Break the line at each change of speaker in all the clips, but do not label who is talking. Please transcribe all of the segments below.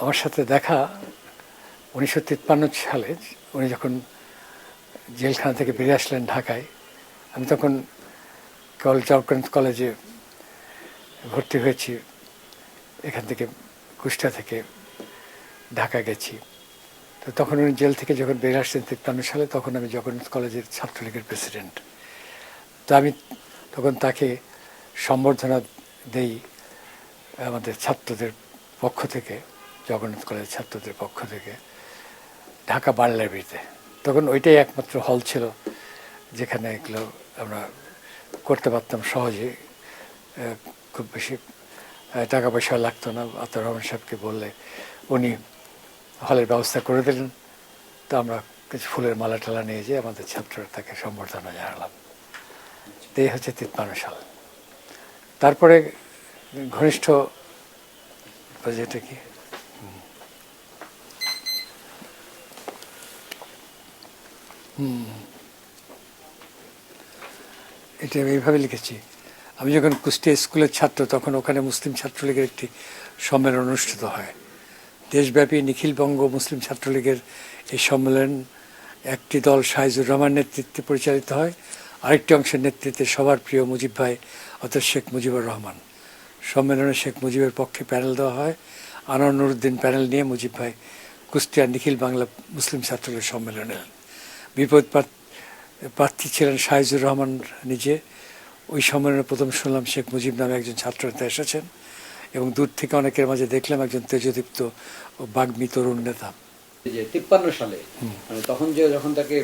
আমার সাথে দেখা 1953 সালে উনি যখন জেলখানা থেকে বেরিয়ে আসলেন ঢাকায়। আমি তখন জগন্নাথ কলেজে ভর্তি হয়েছি, এখান থেকে কুষ্টিয়া থেকে ঢাকা গেছি। তো তখন উনি জেল থেকে যখন বেরিয়ে আসছেন 53 সালে, তখন আমি জগন্নাথ কলেজের ছাত্রলীগের প্রেসিডেন্ট। তো আমি তখন তাকে সম্বর্ধনা দেই আমাদের ছাত্রদের পক্ষ থেকে, জগন্নাথ কলেজের ছাত্রদের পক্ষ থেকে, ঢাকা বার লাইব্রেরিতে। তখন ওইটাই একমাত্র হল ছিল যেখানে এগুলো আমরা করতে পারতাম সহজে, খুব বেশি টাকা পয়সা লাগতো না। আতাউর রহমান সাহেবকে বললে উনি হলের ব্যবস্থা করে দিলেন। তো আমরা কিছু ফুলের মালা টালা নিয়ে যেয়ে আমাদের ছাত্ররা তাকে সম্বর্ধনা জানালাম। তো এই হচ্ছে 53 সাল। তারপরে ঘনিষ্ঠ যেটা কি এটা আমি এইভাবে লিখেছি। আমি যখন কুষ্টিয়া স্কুলের ছাত্র, তখন ওখানে মুসলিম ছাত্রলীগের একটি সম্মেলন অনুষ্ঠিত হয়। দেশব্যাপী নিখিলবঙ্গ মুসলিম ছাত্রলীগের এই সম্মেলন একটি দল শাহিজুর রহমান নেতৃত্বে পরিচালিত হয়, আরেকটি অংশের নেতৃত্বে সবার প্রিয় মুজিব ভাই অর্থাৎ শেখ মুজিবুর রহমান। সম্মেলনে শেখ মুজিবের পক্ষে প্যানেল দেওয়া হয়। আনোয়ার নুরুদ্দিন প্যানেল নিয়ে মুজিব ভাই কুষ্টিয়ার নিখিল বাংলা মুসলিম ছাত্রলীগ সম্মেলনে এলেন। বিপদ প্রার্থী ছিলেন শাহিজুর রহমান নিজে। ওই সম্মেলনে প্রথম শুনলাম শেখ মুজিব নামে একজন ছাত্র নেতা এসেছেন, এবং দূর থেকে অনেকের মাঝে দেখলাম একজন তেজদীপ্ত ও বাগ্মী তরুণ নেতা।
53 সালে মানে তখন যে যখন তাকে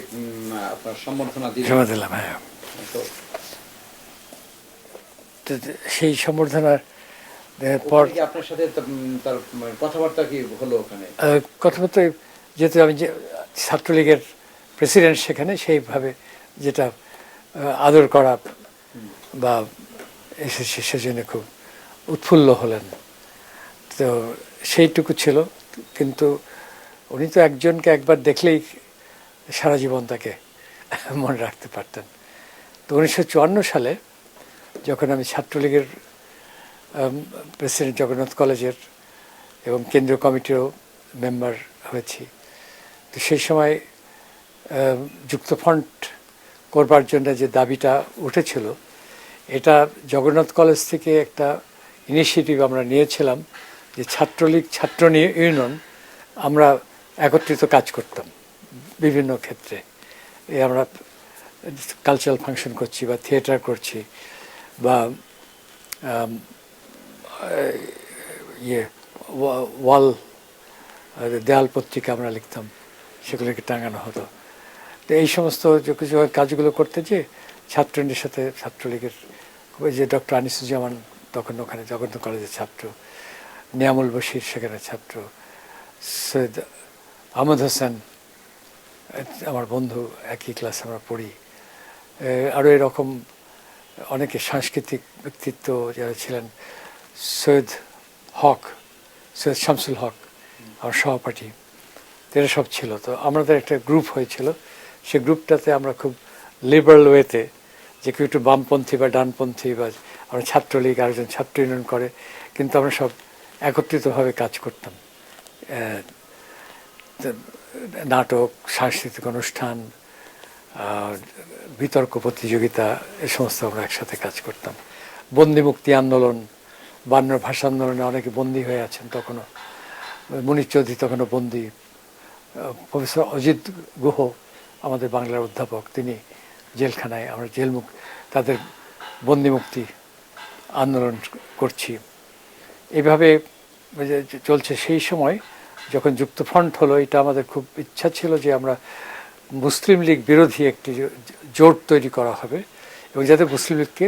আপনার সম্বর্ধনা
দিলাম, হ্যাঁ, সেই সম্বর্ধনার পর
আপনার সাথে তার কথাবার্তা কি হলো ওখানে?
কথাবার্তা, যেহেতু আমি যে ছাত্রলীগের প্রেসিডেন্ট সেখানে, সেইভাবে যেটা আদর করা বা এসেছে, সেজন্য খুব উৎফুল্ল হলেন। তো সেইটুকু ছিল। কিন্তু উনি তো একজনকে একবার দেখলেই সারা জীবন তাকে মনে রাখতে পারতেন। তো 1954 সালে যখন আমি ছাত্রলীগের প্রেসিডেন্ট জগন্নাথ কলেজের এবং কেন্দ্রীয় কমিটিরও মেম্বার হয়েছি, তো সেই সময় যুক্তফ্রন্ট করবার জন্য যে দাবিটা উঠেছিল, এটা জগন্নাথ কলেজ থেকে একটা ইনিশিয়েটিভ আমরা নিয়েছিলাম যে ছাত্রলীগ, ছাত্র ইউনিয়ন আমরা একত্রিত কাজ করতাম বিভিন্ন ক্ষেত্রে। আমরা কালচারাল ফাংশন করছি বা থিয়েটার করছি বা ওয়াল দেয়াল পত্রিকা আমরা লিখতাম, সেগুলোকে টাঙানো হতো। তো এই সমস্ত কিছু কাজগুলো করতে যে ছাত্রদের সাথে ছাত্রলীগের যে ডক্টর আনিসুজ্জামান তখন ওখানে জগন্নাথ কলেজের ছাত্র, নিয়ামুল বশির সেখানে ছাত্র, সৈয়দ আহমদ হোসেন আমার বন্ধু, একই ক্লাসে আমরা পড়ি, আরও এরকম অনেকে সাংস্কৃতিক ব্যক্তিত্ব যারা ছিলেন, সৈয়দ হক, সৈয়দ শামসুল হক আমার সহপাঠী, এরা সব ছিল। তো আমাদের একটা গ্রুপ হয়েছিল, সে গ্রুপটাতে আমরা খুব লিবারাল ওয়েতে, যে কেউ একটু বামপন্থী বা ডানপন্থী, বা আমরা ছাত্রলীগ, আরেকজন ছাত্র ইউনিয়ন করে, কিন্তু আমরা সব একত্রিতভাবে কাজ করতাম। নাটক, সাংস্কৃতিক অনুষ্ঠান, বিতর্ক প্রতিযোগিতা, এ সমস্ত আমরা একসাথে কাজ করতাম। বন্দি মুক্তি আন্দোলন, 52 ভাষা আন্দোলনে অনেকে বন্দী হয়ে আছেন তখনও, মুনির চৌধুরী তখনও বন্দী, প্রফেসর অজিত গুহ আমাদের বাংলার অধ্যাপক, তিনি জেলখানায়, আমরা তাদের বন্দি মুক্তি আন্দোলন করছি। এইভাবে চলছে। সেই সময় যখন যুক্তফ্রন্ট হলো, এটা আমাদের খুব ইচ্ছা ছিল যে আমরা মুসলিম লীগ বিরোধী একটি জোট তৈরি করা হবে, এবং যাতে মুসলিম লীগকে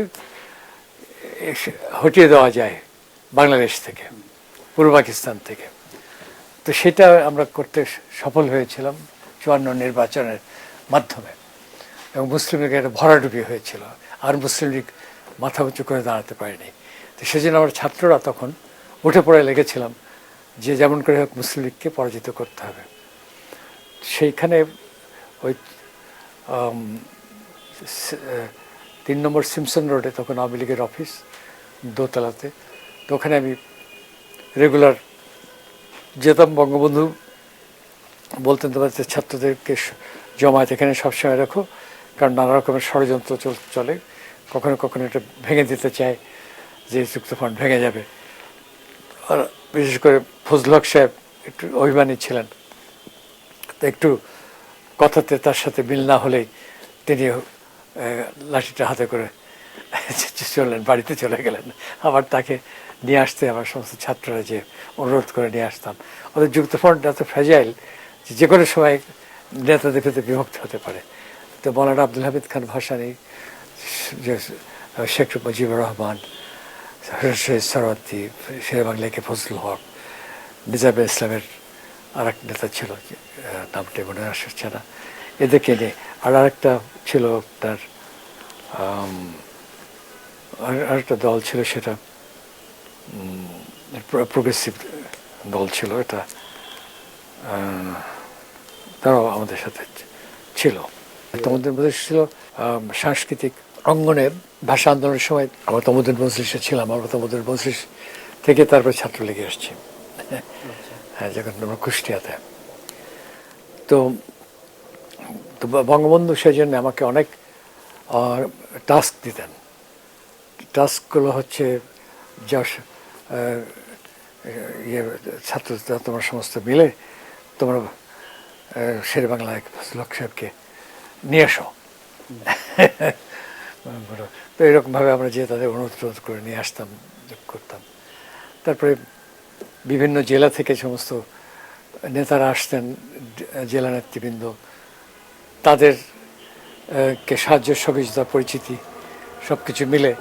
হটিয়ে দেওয়া যায় বাংলাদেশ থেকে, পূর্ব পাকিস্তান থেকে। তো সেটা আমরা করতে সফল হয়েছিলাম 54 নির্বাচনের মাধ্যমে, এবং মুসলিম লীগের একটা ভরাডুবি হয়েছিল, আর মুসলিম লীগ মাথা উঁচু করে দাঁড়াতে পারেনি। তো সেজন্য আমরা ছাত্ররা তখন উঠে পড়ে লেগেছিলাম যে যেমন করে হোক মুসলিম লীগকে পরাজিত করতে হবে। সেইখানে ওই 3 নম্বর সিমসন রোডে তখন আওয়ামী লীগের অফিস, দোতলাতে, তো ওখানে আমি রেগুলার যেতাম, বঙ্গবন্ধু বলতেন তোমাদের ছাত্রদেরকে জমায়েত এখানে সবসময় রাখো, কারণ নানা রকমের ষড়যন্ত্র চলে, কখনো কখনো এটা ভেঙে দিতে চায় যে যুক্তফ্রন্ট ভেঙে যাবে। আর বিশেষ করে ফজল হক সাহেব একটু অভিমানী ছিলেন, একটু কথাতে তার সাথে মিল না হলেই তিনি লাঠিটা হাতে করে চললেন, বাড়িতে চলে গেলেন। আবার তাকে নিয়ে আসতে আমার সমস্ত ছাত্ররা যে অনুরোধ করে নিয়ে আসতাম। ওদের যুক্তফ্রন্ট এত ফ্র্যাজাইল যে কোনো সময় নেতাদের ভেতরে বিভক্ত হতে পারে। তো মৌলানা আব্দুল হামিদ খান ভাসানী, শেখ মুজিবুর রহমান, শহীদ সরওয়ার্দী, শেরে বাংলা কে ফজলুল হক, নিজামে ইসলামের আর এক নেতা ছিল, নামটা মনে আসছে না, এদেরকে নিয়ে। আর আরেকটা ছিল তার আরেকটা দল ছিল, সেটা প্রোগ্রেসিভ দল ছিল, এটা তারাও আমাদের সাথে ছিল। তমুদ্দিন মজলিস ছিল সাংস্কৃতিক অঙ্গনে। ভাষা আন্দোলনের সময় আমরা তমুদ্দিন মজলিসে ছিলাম, আমরা তমুদ্দিন মজলিস থেকে তারপরে ছাত্রলীগে আসছি, হ্যাঁ, যখন আমরা কুষ্টিয়াতে। তো বঙ্গবন্ধু সেই জন্য আমাকে অনেক টাস্ক দিতেন। টাস্কগুলো হচ্ছে যা ছাত্র তোমরা সমস্ত মিলে তোমরা শেরে বাংলায় ফজল হক সাহেবকে নিয়ে আসো। তো এরকমভাবে আমরা যে তাদের অনুরোধ করে নিয়ে আসতাম, করতাম। তারপরে বিভিন্ন জেলা থেকে সমস্ত নেতারা আসতেন, জেলা নেতৃবৃন্দ, তাদের কে সাহায্য সহযোগিতা পরিচিতি সব কিছু মিলে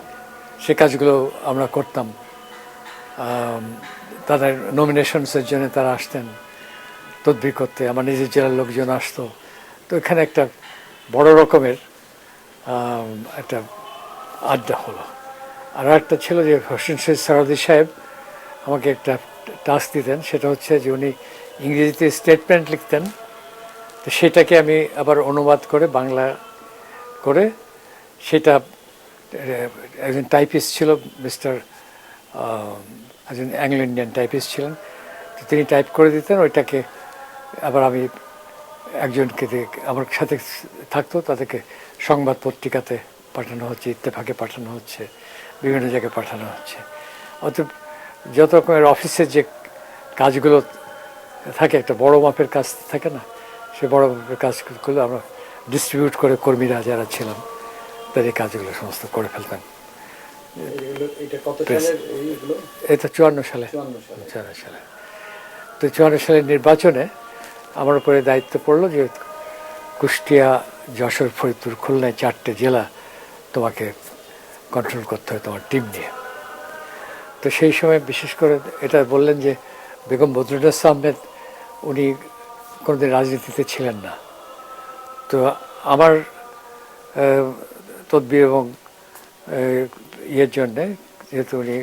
সে কাজগুলো আমরা করতাম। তাদের নমিনেশনসের জন্য তারা আসতেন তদবির করতে, আমার নিজের জেলার লোকজন আসতো। তো এখানে একটা বড় রকমের একটা আড্ডা হলো। আর একটা ছিল যে হোসেন শহীদ সরওয়ার্দী সাহেব আমাকে একটা টাস্ক দিতেন, সেটা হচ্ছে যে উনি ইংরেজিতে স্টেটমেন্ট লিখতেন, তো সেটাকে আমি আবার অনুবাদ করে বাংলা করে, সেটা একজন টাইপিস্ট ছিল, মিস্টার একজন অ্যাংলো ইন্ডিয়ান টাইপিস্ট ছিলেন, তো তিনি টাইপ করে দিতেন। ওইটাকে আবার আমি একজনকে আমার সাথে থাকতো, তাদেরকে সংবাদ পত্রিকাতে পাঠানো হচ্ছে, ইত্তেফাকে পাঠানো হচ্ছে, বিভিন্ন জায়গায় পাঠানো হচ্ছে। অতএব যত রকমের অফিসের যে কাজগুলো থাকে, একটা বড় মাপের কাজ থাকে না, সে বড় মাপের কাজগুলো আমরা ডিস্ট্রিবিউট করে কর্মীরা যারা ছিলাম তাদের এই কাজগুলো সমস্ত করে ফেলতাম। এটা 54 সালে। তো 54 সালের নির্বাচনে আমার উপরে দায়িত্ব পড়লো যে কুষ্টিয়া, যশোর, ফরিদপুর, খুলনায় 4টে জেলা তোমাকে কন্ট্রোল করতে হবে তোমার টিম নিয়ে। তো সেই সময় বিশেষ করে এটা বললেন যে বেগম বদরুন্নেসা আহমেদ উনি কোনোদিন রাজনীতিতে ছিলেন না। তো আমার তদবির এবং ইয়ের জন্যে, যেহেতু উনি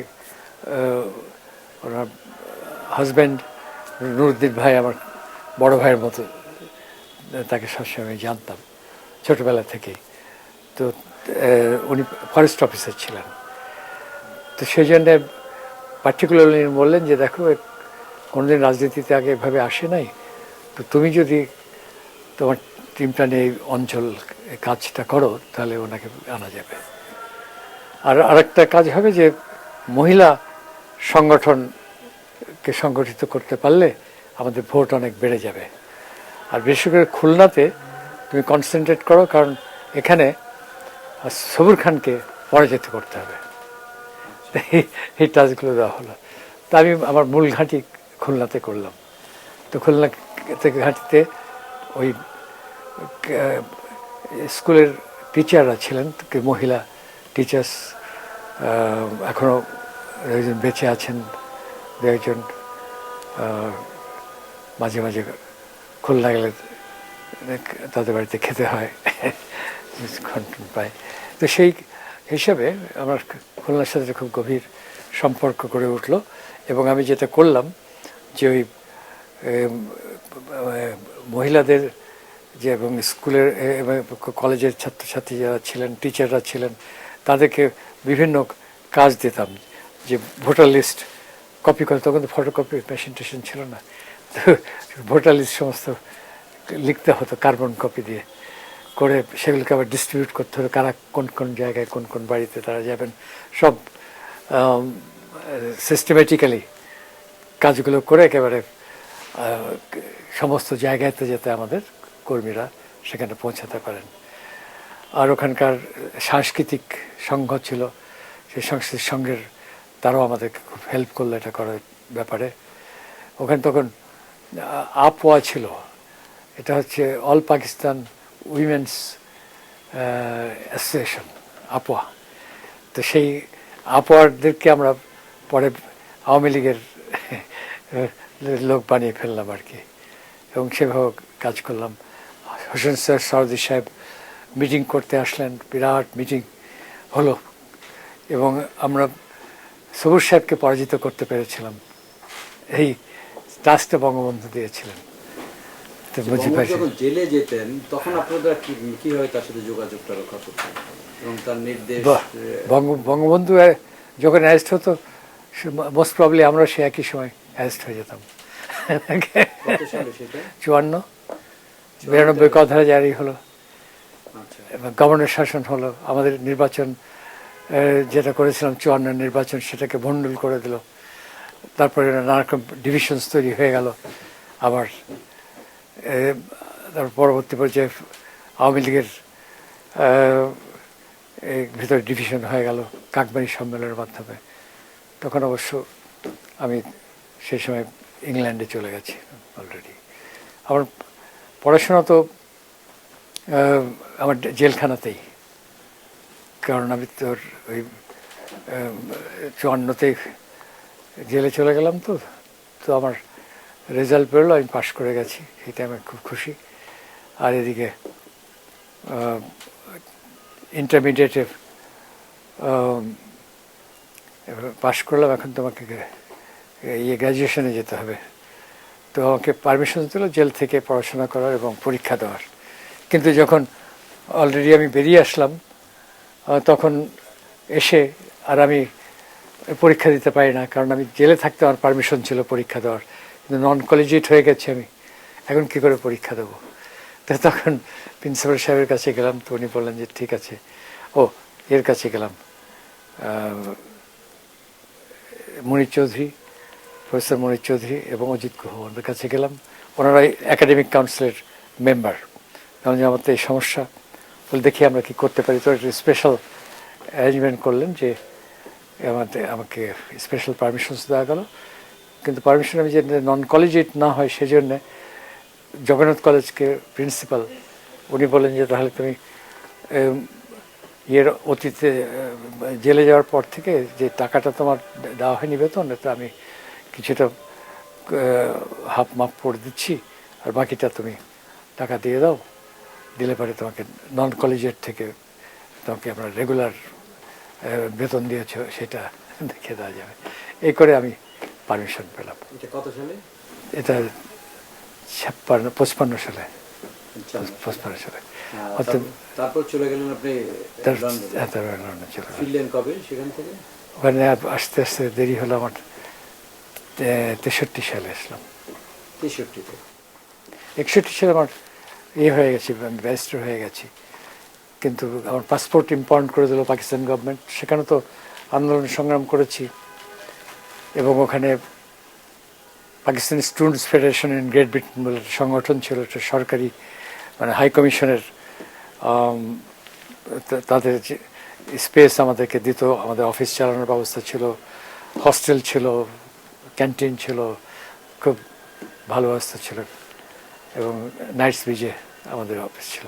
ওনার হাজব্যান্ড নুরুদ্দিন ভাই আমার বড় ভাইয়ের মতো, তাকে সবসময় জানতাম ছোটোবেলা থেকেই। তো উনি ফরেস্ট অফিসার ছিলেন। তো সেই জন্যে পার্টিকুলারলি বললেন যে দেখো, কোনোদিন রাজনীতিতে আগে এভাবে আসে নাই, তো তুমি যদি তোমার টিমটা নিয়ে অঞ্চল কাজটা করো তাহলে ওনাকে আনা যাবে। আর আরেকটা কাজ হবে যে মহিলা সংগঠনকে সংগঠিত করতে পারলে আমাদের ভোট অনেক বেড়ে যাবে। আর বিশেষ করে খুলনাতে তুমি কনসেন্ট্রেট করো, কারণ এখানে সবুর খানকে পরাজিত করতে হবে। এই টাস্কগুলো দেওয়া হলো। তা আমি আমার মূল ঘাঁটি খুলনাতে করলাম। তো খুলনা থেকে ঘাঁটিতে ওই স্কুলের টিচাররা ছিলেন, মহিলা টিচার্স এখনও একজন বেঁচে আছেন, দু একজন মাঝে মাঝে খুলনা গেলে তাদের বাড়িতে খেতে হয়, পায়। তো সেই হিসাবে আমার খুলনার সাথে খুব গভীর সম্পর্ক গড়ে উঠল। এবং আমি যেটা করলাম যে ওই মহিলাদের যে এবং স্কুলের এবং কলেজের ছাত্রছাত্রী যারা ছিলেন, টিচাররা ছিলেন, তাদেরকে বিভিন্ন কাজ দিতাম, যে ভোটার লিস্ট কপি করে, তখন তো ফটোকপি মেশিন টেশিন ছিল না, তো ভোটার লিস্ট সমস্ত লিখতে হতো কার্বন কপি দিয়ে করে, সেগুলোকে আবার ডিস্ট্রিবিউট করতে হতো, কারা কোন কোন জায়গায় কোন কোন বাড়িতে তারা যাবেন, সব সিস্টেমেটিক্যালি কাজগুলো করে একেবারে সমস্ত জায়গাতে যাতে আমাদের কর্মীরা সেখানে পৌঁছাতে পারেন। আর ওখানকার সাংস্কৃতিক সংঘ ছিল, সেই সাংস্কৃতিক সংঘের তারাও আমাদেরকে খুব হেল্প করলো এটা করার ব্যাপারে। ওখানে তখন আপওয়া ছিল, এটা হচ্ছে অল পাকিস্তান উইমেন্স অ্যাসোসিয়েশন, আপওয়া। তো সেই আপওয়ারদেরকে আমরা পরে আওয়ামী লীগের লোক বানিয়ে ফেললাম আর কি, এবং সেভাবে কাজ করলাম। হোসেন স্যার সরদি সাহেব মিটিং করতে আসলেন, বিরাট মিটিং হলো, এবং আমরা সবুজ সাহেবকে পরাজিত করতে পেরেছিলাম। এই টাস্কটা বঙ্গবন্ধু দিয়েছিলেন। তো
যখন জেলে যেতেন তখন আপনারা কিভাবে তার সাথে যোগাযোগটা রক্ষা করতেন এবং তার নির্দেশ?
বঙ্গবন্ধু যখন অ্যারেস্ট হতো, মোস্ট প্রবলি আমরা সে একই সময় অ্যারেস্ট হয়ে যেতাম। 54, 92 কথাটা জারি হলো, এবং গভর্নর শাসন হলো। আমাদের নির্বাচন যেটা করেছিলাম 54 নির্বাচন, সেটাকে ভণ্ডুল করে দিল। তারপরে নানা রকম ডিভিশনস তৈরি হয়ে গেল। আবার তারপর পরবর্তী পর্যায়ে আওয়ামী লীগের ভিতরে ডিভিশন হয়ে গেল কাকবাড়ি সম্মেলনের মাধ্যমে। তখন অবশ্য আমি সেই সময় ইংল্যান্ডে চলে গেছি অলরেডি। আমার পড়াশোনা তো আমার জেলখানাতেই, কারণ আমি তোর ওই 54-তেই জেলে চলে গেলাম। তো আমার রেজাল্ট বেরোলো, আমি পাশ করে গেছি, সেটা আমি খুব খুশি। আর এদিকে ইন্টারমিডিয়েটে পাশ করলাম, এখন তোমাকে গ্র্যাজুয়েশনে যেতে হবে। তো আমাকে পারমিশন দিল জেল থেকে পড়াশোনা করার এবং পরীক্ষা দেওয়ার। কিন্তু যখন অলরেডি আমি বেরিয়ে আসলাম, তখন এসে আর আমি পরীক্ষা দিতে পারি না, কারণ আমি জেলে থাকতে আমার পারমিশন ছিল পরীক্ষা দেওয়ার, কিন্তু নন কলেজিয়েট হয়ে গেছে আমি, এখন কী করে পরীক্ষা দেবো? তো তখন প্রিন্সিপাল সাহেবের কাছে গেলাম, তো উনি বললেন যে ঠিক আছে। এর কাছে গেলাম, মনির চৌধুরী, প্রফেসর মনির চৌধুরী এবং অজিত গুহ, ওদের কাছে গেলাম। ওনারা একাডেমিক কাউন্সিলের মেম্বার। কারণ যে আমার তো এই সমস্যা, বলে দেখি আমরা কি করতে পারি। তো একটা স্পেশাল অ্যারেঞ্জমেন্ট করলেন যে আমাকে স্পেশাল পারমিশনস দেওয়া গেল। কিন্তু পারমিশন আমি যে নন কলেজিয়েট না হয় সেজন্য জগন্নাথ কলেজকে প্রিন্সিপাল উনি বলেন যে তাহলে তুমি অতীতে জেলে যাওয়ার পর থেকে যে টাকাটা তোমার দেওয়া হয়নি বেতন, তো আমি কিছুটা হাফ মাফ করে দিচ্ছি, আর বাকিটা তুমি টাকা দিয়ে দাও, দিলে পরে তোমাকে নন কলেজিয়েট থেকে তোমাকে আমরা রেগুলার বেতন দিয়েছ সেটা দেখে দেওয়া যাবে। এই করে আমি পারমিশন পেলাম।
এটা কত সালে?
এটা 55 সালে। 55 সালে।
তারপর চলে গেলেন আপনি
লন্ডনে চলে গেলাম।
ফিরলেন কবে সেখান থেকে?
ওখানে আস্তে আস্তে দেরি হলো আমার, 63 সালে আসলাম।
63-তে?
61 সালে আমার হয়ে গেছি, আমি ব্যারিস্টার হয়ে গেছি। কিন্তু আমার পাসপোর্ট ইম্পাউন্ড করে দিল পাকিস্তান গভর্নমেন্ট। সেখানে তো আন্দোলন সংগ্রাম করেছি, এবং ওখানে Pakistani students federation in great Britain বলে একটা সংগঠন ছিল, একটা সরকারি মানে হাই কমিশনের, তাদের স্পেস আমাদেরকে দিত, আমাদের অফিস চালানোর ব্যবস্থা ছিল, হস্টেল ছিল, ক্যান্টিন ছিল, খুব ভালো ব্যবস্থা ছিল, এবং নাইটস ব্রিজে আমাদের অফিস ছিল।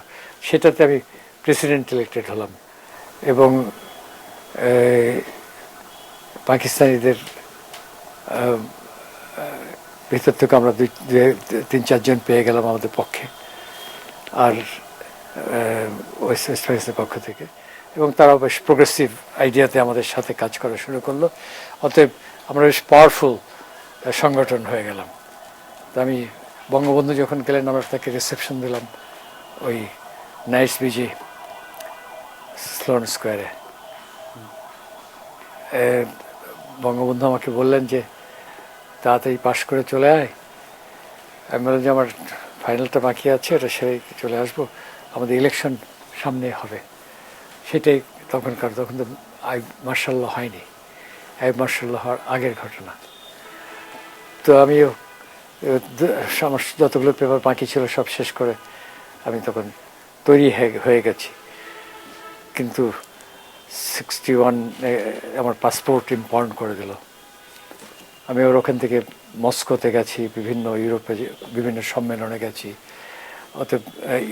সেটাতে আমি প্রেসিডেন্ট ইলেক্টেড হলাম, এবং পাকিস্তানিদের ভিতর থেকে আমরা 3-4 জন পেয়ে গেলাম আমাদের পক্ষে, আর ওয়েস্ট পাকিস্তানের পক্ষ থেকে, এবং তারাও বেশ প্রোগ্রেসিভ আইডিয়াতে আমাদের সাথে কাজ করা শুরু করলো। অতএব আমরা বেশ পাওয়ারফুল সংগঠন হয়ে গেলাম। তো আমি বঙ্গবন্ধু যখন গেলেন, আমরা তাকে রিসেপশন দিলাম ওই নাইটস ব্রিজে স্লোন স্কোয়ারে। বঙ্গবন্ধু আমাকে বললেন যে তাড়াতাড়ি পাশ করে চলে আয়। আমি বললাম যে আমার ফাইনালটা বাকি আছে, এটা সেরে চলে আসবো, আমাদের ইলেকশন সামনে হবে। সেটাই তখনকার, তখন তো আইব মার্শাল্লাহ হয়নি, আইব মার্শাল্লাহ হওয়ার আগের ঘটনা। তো আমিও আমার যতগুলো পেপার বাকি ছিল সব শেষ করে আমি তখন তৈরি হয়ে গেছি। কিন্তু 61 আমার পাসপোর্ট ইম্পাউন্ড করে দিল। আমি ওর ওখান থেকে মস্কোতে গেছি, বিভিন্ন ইউরোপে বিভিন্ন সম্মেলনে গেছি, অতএব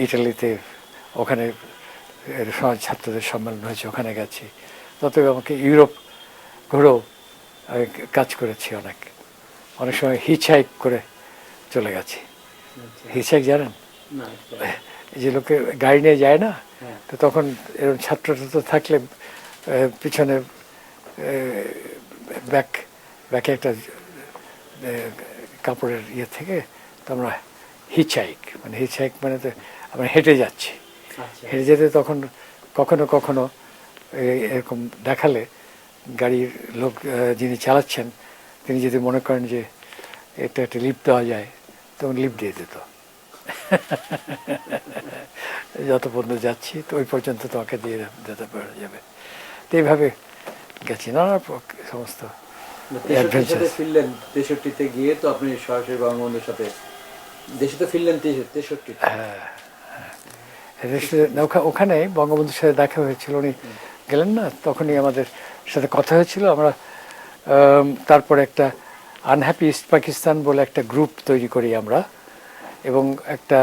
ইটালিতে ওখানে সমাজ ছাত্রদের সম্মেলন হয়েছে, ওখানে গেছি। অতএব আমাকে ইউরোপ ঘুরেও কাজ করেছি, অনেক অনেক সময় হিচহাইক করে চলে গেছি। হিচহাইক জানেন? যে লোকে গাড়ি নিয়ে যায় না, তো তখন এরকম ছাত্র থাকলে পিছনে ব্যাকে একটা কাপড়ের ইয়ে থেকে তো আমরা হিচহাইক, মানে হিচহাইক মানে তো আমরা হেঁটে যাচ্ছি। হেঁটে যেতে তখন কখনো কখনো এরকম দেখালে গাড়ির লোক যিনি চালাচ্ছেন তিনি যদি মনে করেন যে এটা একটা লিফট দেওয়া যায়, তখন লিফট দিয়ে দিত। যত পর্যন্ত যাচ্ছি তো ওই পর্যন্ত তোমাকে দিয়ে দিতে পারা যাবে। তো এইভাবে গেছি নানা সমস্ত।
ফিরলেন 63-তে গিয়ে, তো আপনি সরাসরি বঙ্গবন্ধুর সাথে দেশে তো ফিরলেন 63।
হ্যাঁ, ওখানে বঙ্গবন্ধুর সাথে দেখা হয়েছিল, উনি গেলেন না, তখনই আমাদের সাথে কথা হয়েছিল। আমরা তারপরে একটা আনহ্যাপি ইস্ট পাকিস্তান বলে একটা গ্রুপ তৈরি করি আমরা, এবং একটা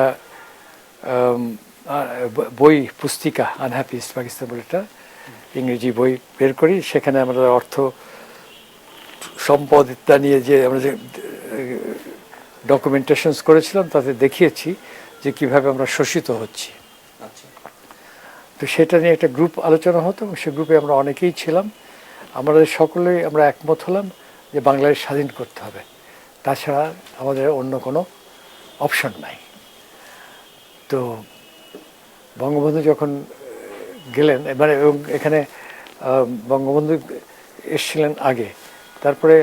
বই পুস্তিকা আনহ্যাপি ইস্ট পাকিস্তান বলে একটা ইংরেজি বই বের করি। সেখানে আমরা অর্থ সম্পদ ইত্যাদি নিয়ে যে আমরা যে ডকুমেন্টেশনস করেছিলাম তাতে দেখিয়েছি যে কিভাবে আমরা শোষিত হচ্ছি। তো সেটা নিয়ে একটা গ্রুপ আলোচনা হতো, সে গ্রুপে আমরা অনেকেই ছিলাম। আমাদের সকলেই আমরা একমত হলাম যে বাংলাদেশ স্বাধীন করতে হবে, তাছাড়া আমাদের অন্য কোনো অপশন নাই। তো বঙ্গবন্ধু যখন গেলেন, এবারে এখানে বঙ্গবন্ধু এসেছিলেন আগে, তারপরে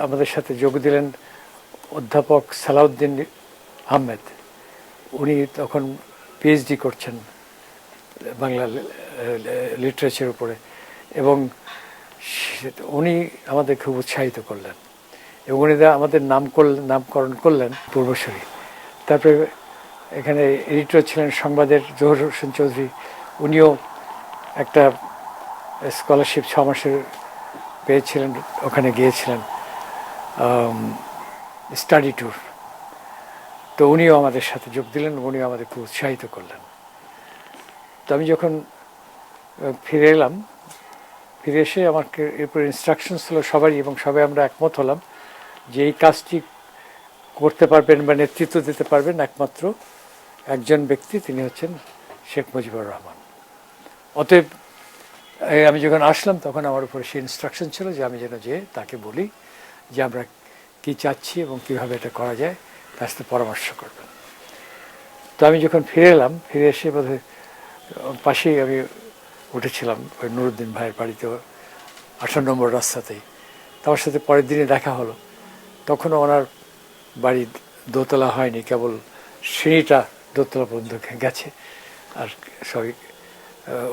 আমাদের সাথে যোগ দিলেন অধ্যাপক সালাউদ্দিন আহমেদ। উনি তখন পিএইচডি করছেন বাংলা লিটারেচার উপরে, এবং উনি আমাদের খুব উৎসাহিত করলেন, এবং উনি আমাদের নামকরণ করলেন পূর্বসূরি। তারপরে এখানে এডিটর ছিলেন সংবাদের জহুর হোসেন চৌধুরী, উনিও একটা স্কলারশিপ 6 মাসের পেয়েছিলেন, ওখানে গিয়েছিলেন স্টাডি ট্যুর। তো উনিও আমাদের সাথে যোগ দিলেন, উনিও আমাদের খুব উৎসাহিত করলেন। তো আমি যখন ফিরে এলাম, ফিরে এসে আমাকে এরপর ইনস্ট্রাকশনস ছিল সবারই, এবং সবাই আমরা একমত হলাম যে এই কাজটি করতে পারবেন বা নেতৃত্ব দিতে পারবেন একমাত্র একজন ব্যক্তি, তিনি হচ্ছেন শেখ মুজিবুর রহমান। অতএব আমি যখন আসলাম তখন আমার উপরে সেই ইনস্ট্রাকশন ছিল যে আমি যেন যে তাকে বলি যে আমরা কী চাচ্ছি এবং কীভাবে এটা করা যায়, তার সাথে পরামর্শ করবেন। তো আমি যখন ফিরে এলাম, ফিরে এসে বোধহয় পাশেই আমি উঠেছিলাম ওই নুরুদ্দিন ভাইয়ের বাড়িতে 18 নম্বর রাস্তাতেই। তো আমার সাথে পরের দিনে দেখা হলো, তখনও ওনার বাড়ি দোতলা হয়নি, কেবল সিঁড়িটা দোতলা পর্যন্ত গেছে, আর সবই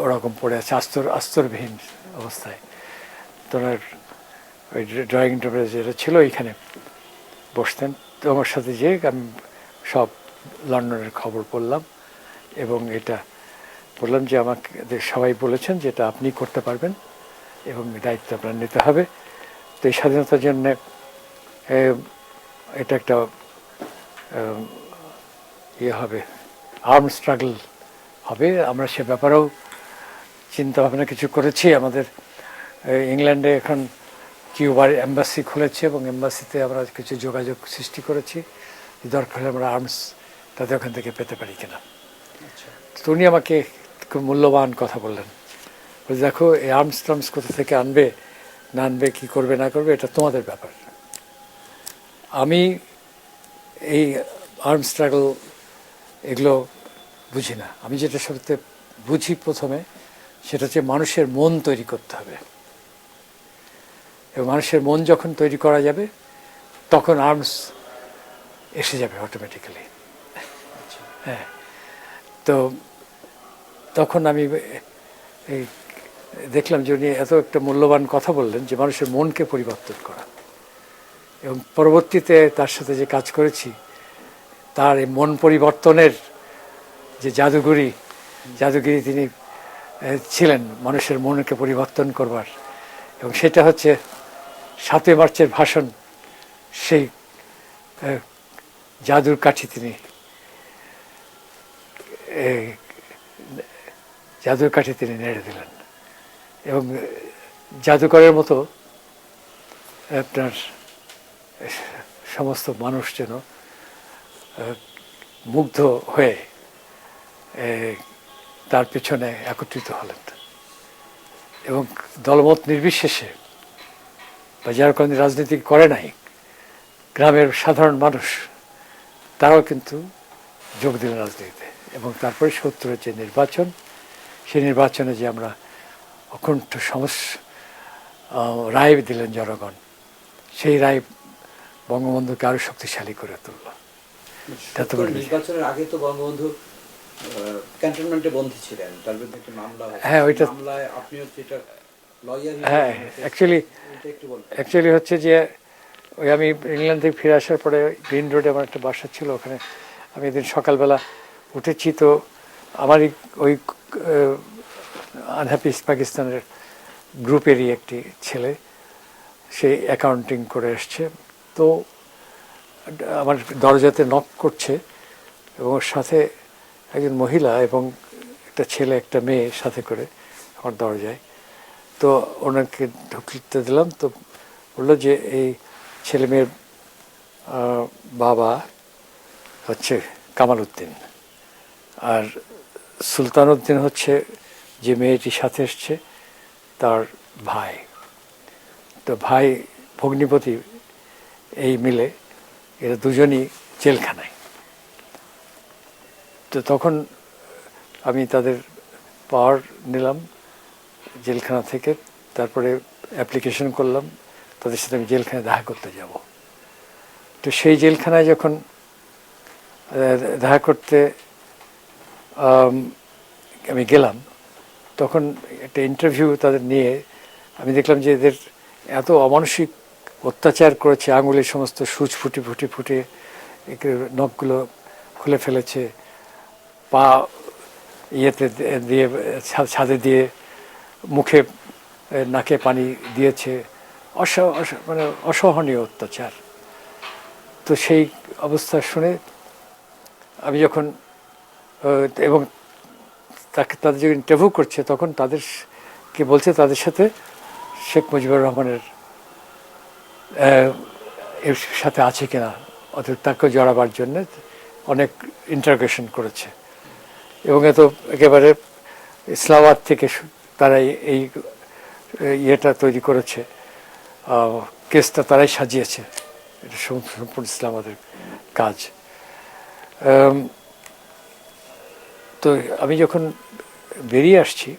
ওরকম পড়ে আছে আস্তরবিহীন অবস্থায়। তো ওনার ওই ড্রয়িং রুমে যেটা ছিল এইখানে বসতেন। তো আমার সাথে যেয়ে আমি সব লন্ডনের খবর পড়লাম, এবং এটা বললাম যে আমাকে সবাই বলেছেন যে এটা আপনি করতে পারবেন এবং দায়িত্ব আপনার নিতে হবে। তো এই স্বাধীনতার জন্যে এটা একটা ইয়ে হবে, আর্ম স্ট্রাগল হবে। আমরা সে ব্যাপারেও চিন্তা ভাবনা কিছু করেছি। আমাদের ইংল্যান্ডে এখন কিউবার এম্বাসি খুলেছে, এবং এম্বাসিতে আমরা কিছু যোগাযোগ সৃষ্টি করেছি, দরকার হলে আমরা আর্মস তাদের ওখান থেকে পেতে পারি কিনা। তো উনি আমাকে খুব মূল্যবান কথা বললেন, দেখো এই আর্মস টার্মস কোথা থেকে আনবে না আনবে, কী করবে না করবে, এটা তোমাদের ব্যাপার। আমি এই আর্ম স্ট্রাগল এগুলো বুঝি না। আমি যেটা সত্যি বুঝি প্রথমে, সেটা হচ্ছে মানুষের মন তৈরি করতে হবে, এবং মানুষের মন যখন তৈরি করা যাবে তখন আর্মস এসে যাবে অটোমেটিক্যালি। হ্যাঁ, তো তখন আমি এই দেখলাম যে উনি এত একটা মূল্যবান কথা বললেন যে মানুষের মনকে পরিবর্তন করা, এবং পরবর্তীতে তার সাথে যে কাজ করেছি তার এই মন পরিবর্তনের যে জাদুগিরি তিনি ছিলেন মানুষের মনকে পরিবর্তন করবার, এবং সেটা হচ্ছে 7ই মার্চের ভাষণ। সেই জাদুর কাঠি তিনি নেড়ে দিলেন, এবং জাদুকরের মতো আপনার সমস্ত মানুষ যেন মুগ্ধ হয়ে তার পিছনে একত্রিত হলেন, এবং দলমত নির্বিশেষে বা যারা কোনো রাজনীতি করে নাই, গ্রামের সাধারণ মানুষ তারাও কিন্তু যোগ দিলেন রাজনীতিতে। এবং তারপরে 70-এর যে নির্বাচন, সেই নির্বাচনে যে আমরা অকুণ্ঠ রায় দিলেন জনগণ, সেই রায় বঙ্গবন্ধুকে আরো শক্তিশালী করে তুলল।
নির্বাচনের আগে তো বঙ্গবন্ধু ক্যান্টনমেন্টে বন্দী ছিলেন, তার বিরুদ্ধে একটা মামলা হয়।
হ্যাঁ, ওইটা
মামলায় আপনিও যেটা লয়ার,
হ্যাঁ, অ্যাকচুয়ালি হচ্ছে যে ওই আমি ইংল্যান্ড থেকে ফিরে আসার পরে গ্রিন রোডে আমার একটা বাসা ছিল, ওখানে আমি এদিন সকালবেলা উঠেছি, তো আমারই ওই আনহ্যাপি পাকিস্তানের গ্রুপেরই একটি ছেলে, সে অ্যাকাউন্টিং করে এসছে, তো আমার দরজাতে নক করছে, এবং ওর সাথে একজন মহিলা এবং একটা ছেলে একটা মেয়ে সাথে করে আমার দরজায়। তো ওনাকে ঢুকতে দিলাম, তো বললো যে এই ছেলে মেয়ের বাবা হচ্ছে কামাল উদ্দিন, আর সুলতান উদ্দিন হচ্ছে যে মেয়েটির সাথে এসছে তার ভাই। তো ভাই ভগ্নিপতি এই মিলে এরা দুজনই জেলখানায়। তো তখন আমি তাদের পাওয়ার নিলাম জেলখানা থেকে, তারপরে অ্যাপ্লিকেশন করলাম তাদের সাথে আমি জেলখানায় দেখা করতে যাব। তো সেই জেলখানায় যখন দেখা করতে আমি গেলাম, তখন একটা ইন্টারভিউ তাদের নিয়ে আমি দেখলাম যে এদের এত অমানসিক অত্যাচার করেছে, আঙুলের সমস্ত সূচ ফুটে নখগুলো খুলে ফেলেছে, পা ইয়েতে দিয়ে ছাদে দিয়ে মুখে নাকে পানি দিয়েছে, মানে অসহনীয় অত্যাচার। তো সেই অবস্থা শুনে আমি যখন এবং তাদের যখন ইন্টারভিউ করছে, তখন তাদেরকে বলছে তাদের সাথে শেখ মুজিবুর রহমানের এর সাথে আছে কিনা, অর্থাৎ তাকে জড়াবার জন্য অনেক ইন্টারোগেশন করেছে, এবং এত একেবারে ইসলামাবাদ থেকে তারা এই ইয়েটা তৈরি করেছে, কেসটা তারাই সাজিয়েছে, এটা সম্পূর্ণ ইসলামাবাদের কাজ। তো আমি যখন বেরিয়ে আসছি,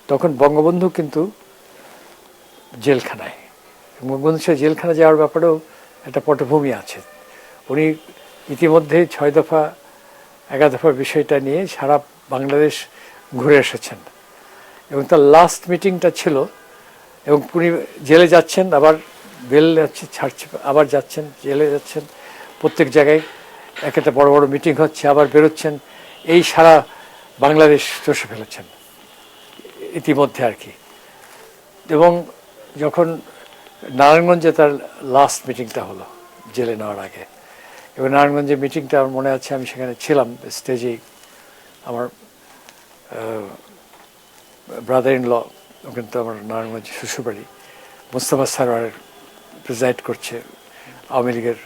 তখন বঙ্গবন্ধু কিন্তু জেলখানায়, বঙ্গবন্ধু জেলখানা যাওয়ার ব্যাপারেও একটা পটভূমি আছে। উনি ইতিমধ্যে 6 দফা 11 দফার বিষয়টা নিয়ে সারা বাংলাদেশ ঘুরে এসেছেন, এবং তার লাস্ট মিটিংটা ছিল, এবং উনি জেলে যাচ্ছেন, আবার বেল যাচ্ছে, ছাড়ছে, আবার যাচ্ছেন, জেলে যাচ্ছেন, প্রত্যেক জায়গায় একটা বড় বড় মিটিং হচ্ছে, আবার বেরোচ্ছেন, এই সারা বাংলাদেশ চষে ফেলেছেন ইতিমধ্যে আর কি। এবং যখন নারায়ণগঞ্জে তার লাস্ট মিটিংটা হলো জেলে নেওয়ার আগে, এবং নারায়ণগঞ্জের মিটিংটা আমার মনে আছে, আমি সেখানে ছিলাম স্টেজেই, আমার ব্রাদার ইন ল, ওখানে তো আমার নারায়ণগঞ্জ শ্বশুরবাড়ি, মোস্তফা সারোয়ার প্রেজাইড করছে, আওয়ামী লীগের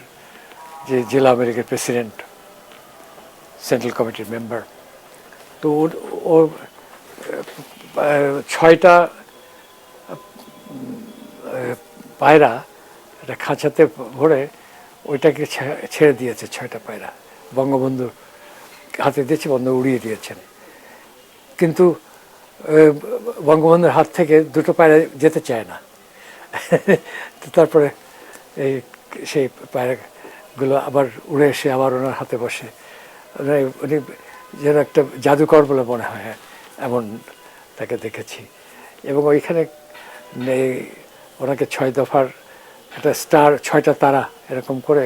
যে জেলা আওয়ামী লীগের প্রেসিডেন্ট, সেন্ট্রাল কমিটির মেম্বার। তো ও 6টা পায়রা একটা খাঁচাতে ভরে ওইটাকে ছেড়ে দিয়েছে, 6টা পায়রা বঙ্গবন্ধু হাতে দিয়েছে, বন্ধ উড়িয়ে দিয়েছেন। কিন্তু বঙ্গবন্ধুর হাত থেকে 2টো পায়রা যেতে চায় না। তো তারপরে এই সেই পায়রাগুলো আবার উড়ে এসে আবার ওনার হাতে বসে, উনি যেন একটা জাদুকর বলে মনে হয়, এমন তাকে দেখেছি। এবং ওইখানে ওনাকে 6 দফার একটা স্টার, 6টা তারা এরকম করে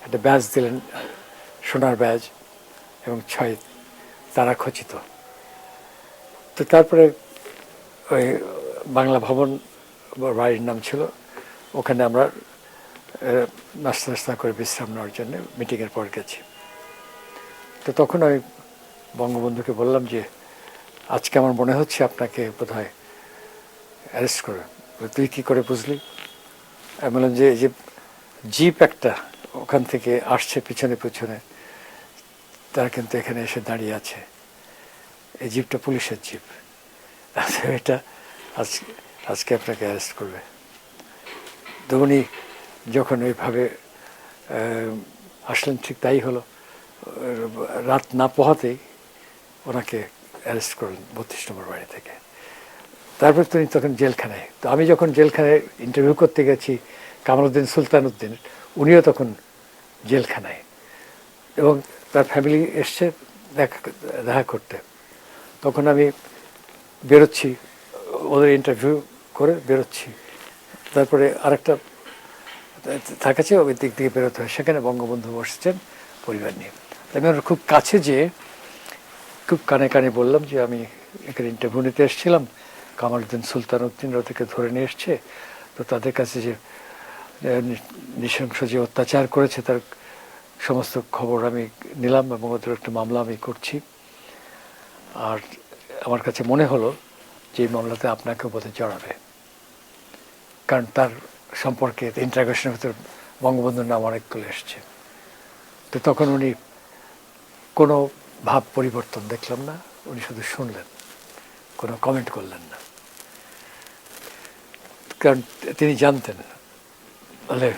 একটা ব্যাজ দিলেন, সোনার ব্যাজ, এবং 6 তারা খচিত। তো তারপরে ওই বাংলা ভবন বাড়ির নাম ছিল, ওখানে আমরা নাস্তা করে বিশ্রাম নেওয়ার জন্য মিটিংয়ের পর গেছি। তো তখন আমি বঙ্গবন্ধুকে বললাম যে আজকে আমার মনে হচ্ছে আপনাকে বোধহয় অ্যারেস্ট করবে। তুই কী করে বুঝলি? আমি বললাম যে এই যে জিপ একটা ওখান থেকে আসছে পিছনে পিছনে, তারা কিন্তু এখানে এসে দাঁড়িয়ে আছে, এই জিপটা পুলিশের জিপ, এটা আজকে আপনাকে অ্যারেস্ট করবে। তো উনি যখন ওইভাবে আসলেন, ঠিক তাই হলো। রাত না পোহাতেই ওনাকে অ্যারেস্ট করলেন 32 নম্বর বাড়ি থেকে। তারপর তিনি তখন জেলখানায়। তো আমি যখন জেলখানায় ইন্টারভিউ করতে গেছি কামালউদ্দিন সুলতান উদ্দিন, উনিও তখন জেলখানায়, এবং তার ফ্যামিলি এসছে দেখা করতে। তখন আমি বেরোচ্ছি, ওদের ইন্টারভিউ করে বেরোচ্ছি, তারপরে আরেকটা থাকাছে ওই দিক থেকে বেরোতে হয়, সেখানে বঙ্গবন্ধু বসছেন পরিবার নিয়ে। আমি ওর খুব কাছে যেয়ে খুব কানে কানে বললাম যে আমি এখানে ইন্টারভিউ নিতে এসেছিলাম, কামালউদ্দিন সুলতান উদ্দিন ওদেরকে ধরে নিয়ে এসছে, তো তাদের কাছে যে নৃশংস যে অত্যাচার করেছে তার সমস্ত খবর আমি নিলাম, এবং ওদের একটা মামলা আমি করছি। আর আমার কাছে মনে হলো যে এই মামলাতে আপনাকেও বোধহয় জড়াবে, কারণ তার সম্পর্কে ইন্টারোগেশনের ভিতরে বঙ্গবন্ধুর নাম অনেকগুলো এসছে। তো তখন উনি কোনো ভাব পরিবর্তন দেখলাম না, উনি শুধু শুনলেন, কোনো কমেন্ট করলেন না, কারণ তিনি জানতেন, বলে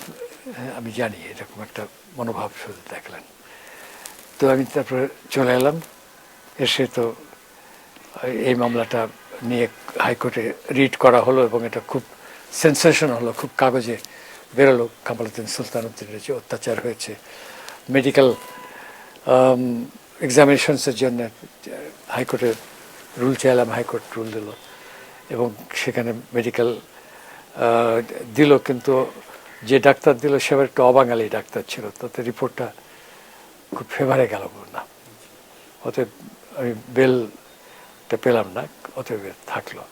আমি জানি এরকম একটা মনোভাব শুধু দেখলেন। তো আমি তারপরে চলে এলাম, এসে তো এই মামলাটা নিয়ে হাইকোর্টে রিট করা হলো, এবং এটা খুব সেন্সেশন হলো, খুব কাগজে বেরোলো কামালউদ্দিন সুলতান উদ্দিনের যে অত্যাচার হয়েছে। মেডিকেল এক্সামিনেশনসের জন্য হাইকোর্টে রুল চাইলাম, হাইকোর্ট রুল দিল, এবং সেখানে মেডিকেল দিল, কিন্তু যে ডাক্তার দিল সে আবার একটু অবাঙালি ডাক্তার ছিল, তাতে রিপোর্টটা খুব ফেভারে গেল না, অতএব আমি বেলটা পেলাম না, অতএব থাকলো।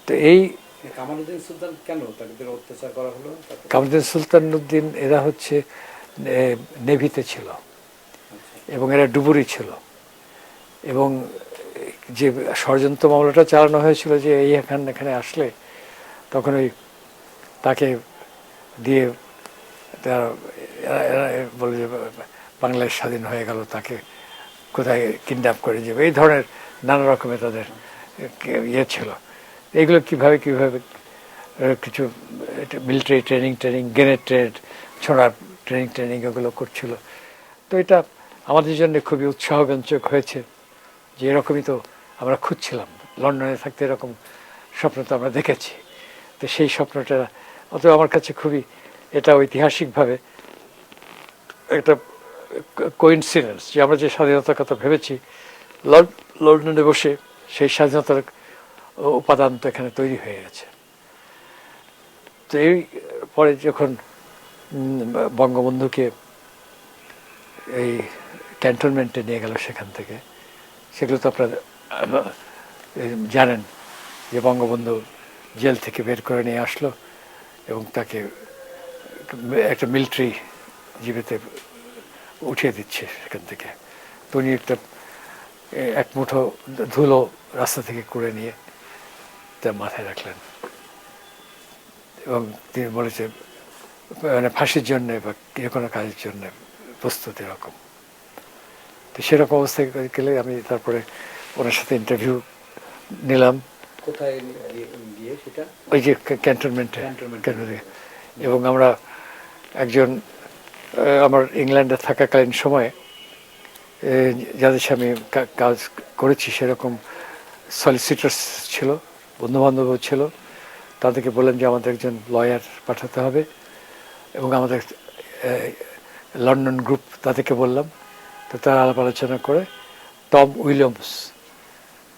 তো এই
কামালউদ্দিন সুলতান কেন তাদের অত্যাচার করা হলো?
কামালউদ্দিন সুলতান উদ্দিন এরা হচ্ছে নেভিতে ছিল, এবং এরা ডুবুরি ছিল, এবং যে ষড়যন্ত্র মামলাটা চালানো হয়েছিল যে এই এখানে আসলে, তখন ওই তাকে দিয়ে এরা বলে যে বাংলাদেশ স্বাধীন হয়ে গেল, তাকে কোথায় কিডন্যাপ করে যাবে, এই ধরনের নানা রকমের তাদের ইয়ে ছিল। এইগুলো কীভাবে কিছু মিলিটারি ট্রেনিং গ্রেনেড ছোড়ার ট্রেনিং এগুলো করছিল। তো এটা আমাদের জন্য খুবই উৎসাহব্যঞ্জক হয়েছে, যে এরকমই তো আমরা খুঁজছিলাম, লন্ডনে থাকতে এরকম স্বপ্ন তো আমরা দেখেছি। তো সেই স্বপ্নটা অতএব আমার কাছে খুবই, এটা ঐতিহাসিকভাবে একটা কোইন্সিডেন্স যে আমরা যে স্বাধীনতার কথা ভেবেছি লন্ডনে বসে, সেই স্বাধীনতার উপাদান তো এখানে তৈরি হয়ে গেছে। তো এই পরে যখন বঙ্গবন্ধুকে এই ক্যান্টনমেন্টে নিয়ে গেল সেখান থেকে, সেগুলো তো আপনারা জানেন যে বঙ্গবন্ধু জেল থেকে বের করে নিয়ে আসলো, এবং তাকে একটা মিলিটারি জীবিতে উঠিয়ে দিচ্ছে সেখান থেকে। তো উনি এক মুঠো ধুলো রাস্তা থেকে করে নিয়ে তার মাথায় রাখলেন, এবং তিনি বলেছে মানে ফাঁসির জন্যে বা যে কোনো কাজের জন্য প্রস্তুত এরকম। তো সেরকম অবস্থায় গেলে আমি তারপরে ওনার সাথে ইন্টারভিউ নিলাম,
কোথায় গিয়ে সেটা?
ওই যে ক্যান্টনমেন্টে। এবং আমরা একজন আমার ইংল্যান্ডে থাকাকালীন সময়ে যাদের সাথে আমি কাজ করেছি সেরকম সলিসিটার্স ছিল, বন্ধুবান্ধবও ছিল, তাদেরকে বললেন যে আমাদের একজন লয়ার পাঠাতে হবে, এবং আমাদের লন্ডন গ্রুপ তাদেরকে বললাম, তো তারা আলাপ আলোচনা করে টম উইলিয়ামস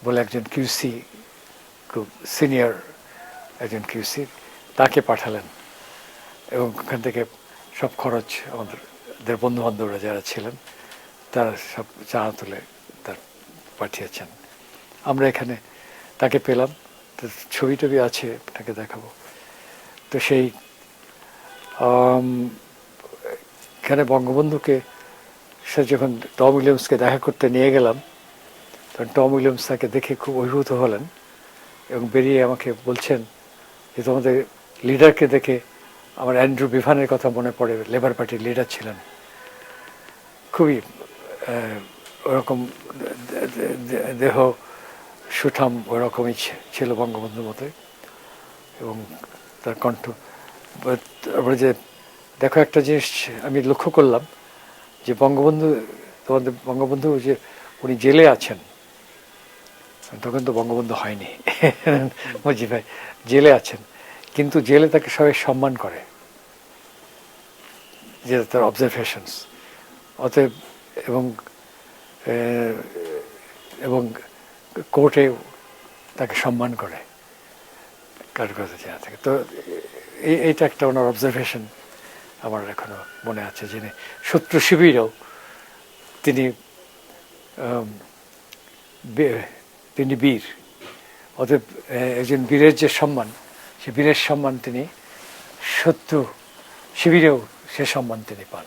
বলে একজন কিউসি, খুব সিনিয়র একজন কিউসি, তাকে পাঠালেন এবং ওখান থেকে সব খরচ আমাদের বন্ধুবান্ধবরা যারা ছিলেন তারা সব চাঁদা তুলে তার পাঠিয়েছেন। আমরা এখানে তাকে পেলাম, তো ছবি টবি আছে, তাকে দেখাবো। তো সেই এখানে বঙ্গবন্ধুকে সে যখন টম উইলিয়ামসকে দেখা করতে নিয়ে গেলাম, তখন টম উইলিয়ামস তাকে দেখে খুব অভিভূত হলেন এবং বেরিয়ে আমাকে বলছেন যে তোমাদের লিডারকে দেখে আমার অ্যান্ড্রু বিভানের কথা মনে পড়ে, লেবার পার্টির লিডার ছিলেন, খুবই ওরকম দেহ সুঠাম, ওরকমই ছিল বঙ্গবন্ধুর মতোই এবং তার কণ্ঠ। তারপরে যে দেখো একটা জিনিস আমি লক্ষ্য করলাম যে তোমাদের বঙ্গবন্ধু যে উনি জেলে আছেন, তখন তো বঙ্গবন্ধু হয়নি, মুজিব ভাই জেলে আছেন, কিন্তু জেলে তাকে সবাই সম্মান করে, যে তার অবজারভেশনস। অতএব এবং কোর্টে তাকে সম্মান করে কারোর কথা জানা থাকে। তো এইটা একটা ওনার অবজারভেশন আমার এখনো মনে আছে, যিনি শত্রু শিবিরেও তিনি বীর। অতএব একজন বীরের যে সম্মান, সে বীরের সম্মান তিনি শত্রু শিবিরেও সে সম্মান তিনি পান।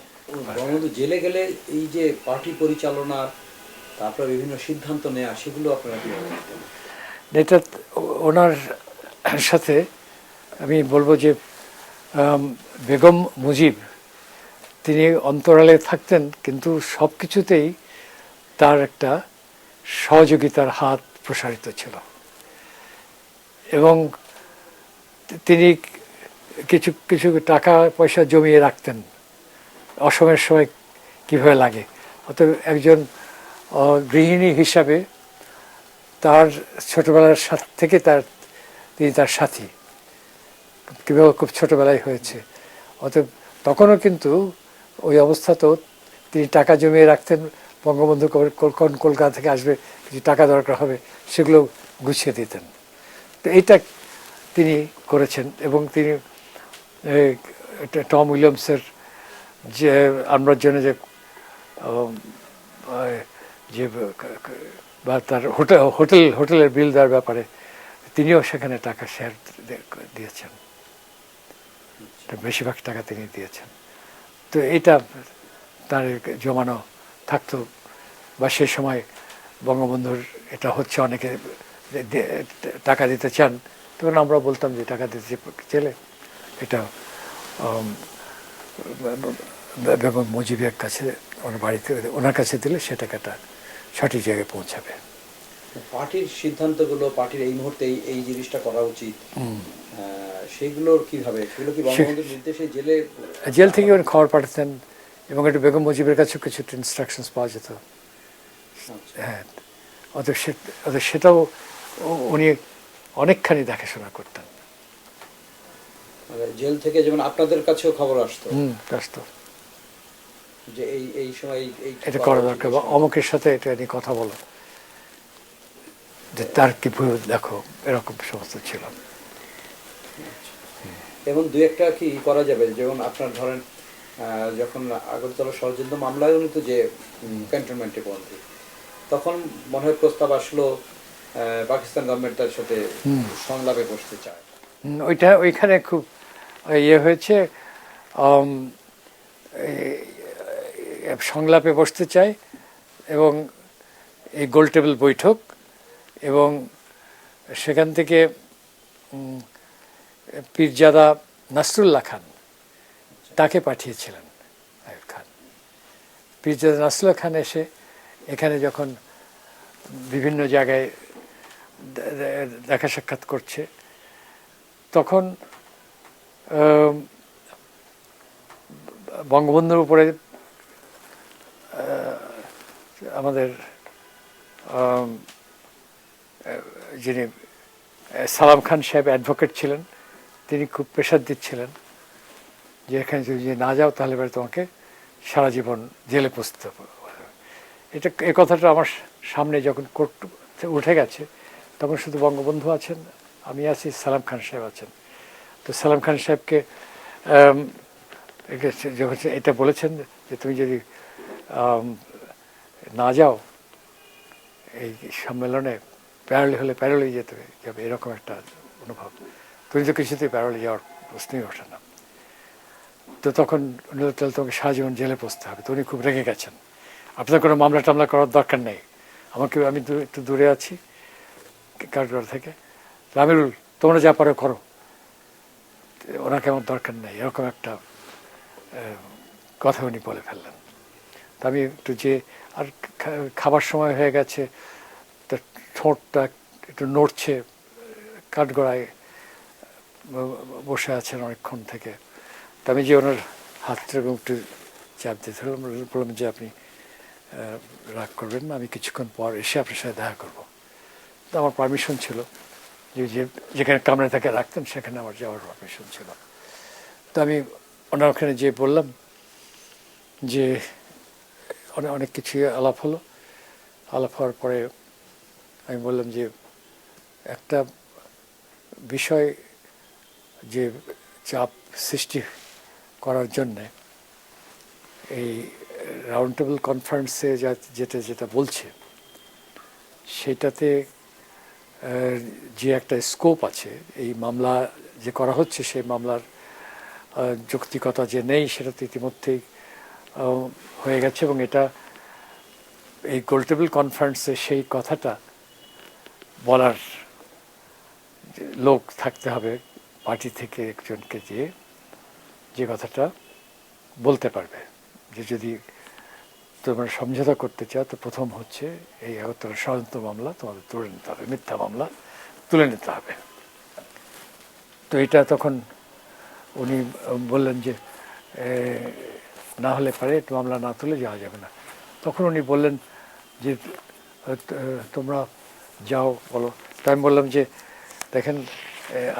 বঙ্গবন্ধু জেলে গেলে এই যে পার্টি পরিচালনা, তারপর বিভিন্ন সিদ্ধান্ত নেওয়া, সেগুলো আপনারা কিভাবে নিতেন?
এটা ওনার সাথে আমি বলবো যে বেগম মুজিব তিনি অন্তরালে থাকতেন, কিন্তু সব কিছুতেই তার একটা সহযোগিতার হাত প্রসারিত ছিল এবং তিনি কিছু কিছু টাকা পয়সা জমিয়ে রাখতেন অসময়ের সময় কীভাবে লাগে। অতএব একজন গৃহিণী হিসাবে তার ছোটবেলার থেকে তিনি তার সাথী, কীভাবে খুব ছোটবেলায় হয়েছে। অতএব তখনও কিন্তু ওই অবস্থাতেও তিনি টাকা জমিয়ে রাখতেন। বঙ্গবন্ধু কলকাতা থেকে আসবে, কিছু টাকা দরকার হবে, সেগুলো গুছিয়ে দিতেন। তো এইটা তিনি করেছেন এবং তিনি টম উইলিয়ামসের যে আমরা জন্য যে বা তার হোটেলের বিল দেওয়ার ব্যাপারে তিনিও সেখানে টাকা শেয়ার দিয়েছেন, বেশিরভাগ টাকা তিনি দিয়েছেন। তো এটা তার জমানো থাকতো, বা সেই সময় বঙ্গবন্ধুর এটা হচ্ছে, অনেকে টাকা দিতে চান, তখন আমরা বলতাম যে টাকা দিতে চাইলে এটা বেগম মুজিবের কাছে, ওনার বাড়িতে ওনার কাছে দিলে সে টাকাটা সঠিক জায়গায় পৌঁছাবে।
পার্টির সিদ্ধান্তগুলো, পার্টির এই মুহূর্তে এই জিনিসটা করা উচিত, সেগুলোর কিভাবে, সেগুলো কি বঙ্গবন্ধুর নির্দেশে
জেল থেকে উনি খবর পাঠাতেন এবং একটু বেগম মুজিবের কাছেও কিছু ইনস্ট্রাকশনস পাওয়া যেত। হ্যাঁ, অতএব সেটাও উনি অনেকখানি দেখাশোনা করতেন।
জেল থেকে যেমন আপনাদের কাছেও খবর আসতো
আসতো
যে এই সময়
এটা করা দরকার, বা অমুকের সাথে এটা নিয়ে কথা বলো, যে তার কি ভুল দেখো, এরকম সমস্ত ছিল।
এবং দু একটা কি করা যাবে, যেমন আপনার ধরেন যখন আগরতলা ষড়যন্ত্র মামলায় উনি তো যে ক্যান্টনমেন্টে বন্দী, তখন মনে হয় প্রস্তাব আসলো পাকিস্তান গভর্নমেন্ট তার সাথে সংলাপে বসতে চায়।
ওইখানে খুব ইয়ে হয়েছে, সংলাপে বসতে চায় এবং এই গোল টেবিল বৈঠক, এবং সেখান থেকে পীরজাদা নাসরুল্লাহ খান তাকে পাঠিয়েছিলেন আইয়ুব খান। পীরজাদা নাসরুল্লাহ খান এসে এখানে যখন বিভিন্ন জায়গায় দেখা সাক্ষাৎ করছে, তখন বঙ্গবন্ধুর উপরে আমাদের যিনি সালাম খান সাহেব অ্যাডভোকেট ছিলেন, তিনি খুব প্রেশার দিচ্ছিলেন যে এখানে যদি না যাও তাহলে এবার তোমাকে সারা জীবন জেলে পুষতে হবে। এটা এই কথাটা আমার সামনে যখন কোর্ট উঠে গেছে তখন শুধু বঙ্গবন্ধু আছেন, আমি আছি, সালাম খান সাহেব আছেন। তো সালাম খান সাহেবকে যখন এটা বলেছেন যে তুমি যদি না যাও এই সম্মেলনে, প্যারোলে হলে প্যারোলে যেতে যাবে, এরকম একটা অনুভব। তুমি তো কিছুতেই প্যারোলে যাওয়ার প্রশ্নই ওঠে না। তো তখন তাহলে তোমাকে সারা জীবন জেলে পৌঁছতে হবে। তো উনি খুব রেগে গেছেন, আপনার কোনো মামলা টামলা করার দরকার নেই, আমাকে, আমি একটু দূরে আছি কারাগার থেকে, আমিরুল তোমরা যা পারো করো, ওনাকে আমার দরকার নেই, এরকম একটা কথা উনি বলে ফেললেন। তা আমি একটু যে আর খাবার সময় হয়ে গেছে, তার ঠোঁটটা একটু নড়ছে, কাঠগড়ায় বসে আছেন অনেকক্ষণ থেকে। তা আমি যে ওনার হাতটা একটু চাপ দিতে বললাম যে আপনি রাগ করবেন না, আমি কিছুক্ষণ পর এসে আপনার সাথে দেখা করবো। তো আমার পারমিশন ছিল, যে যেখানে কামরা থেকে রাখতেন সেখানে আমার যাওয়ার পারমিশন ছিল। তো আমি ওনার ওখানে যেয়ে বললাম যে অনেক কিছু আলাপ হলো। আলাপ হওয়ার পরে আমি বললাম যে একটা বিষয় যে চাপ সৃষ্টি করার জন্যে এই রাউন্ড টেবিল কনফারেন্সে যেটা বলছে সেটাতে যে একটা স্কোপ আছে, এই মামলা যে করা হচ্ছে সেই মামলার যৌক্তিকতা যে নেই সেটা তো ইতিমধ্যেই হয়ে গেছে। এবং এটা এই গোলটেবিল কনফারেন্সে সেই কথাটা বলার লোক থাকতে হবে পার্টি থেকে একজনকে, যে কথাটা বলতে পারবে যে যদি তোমরা সমঝোতা করতে চাও তো প্রথম হচ্ছে এই আগরতলা ষড়যন্ত্র মামলা তোমাদের তুলে নিতে হবে, মিথ্যা মামলা তুলে নিতে হবে। তো এটা তখন উনি বললেন যে না হলে পারে মামলা না তুলে যাওয়া যাবে না। তখন উনি বললেন যে তোমরা যাও বলো। তাই আমি বললাম যে দেখেন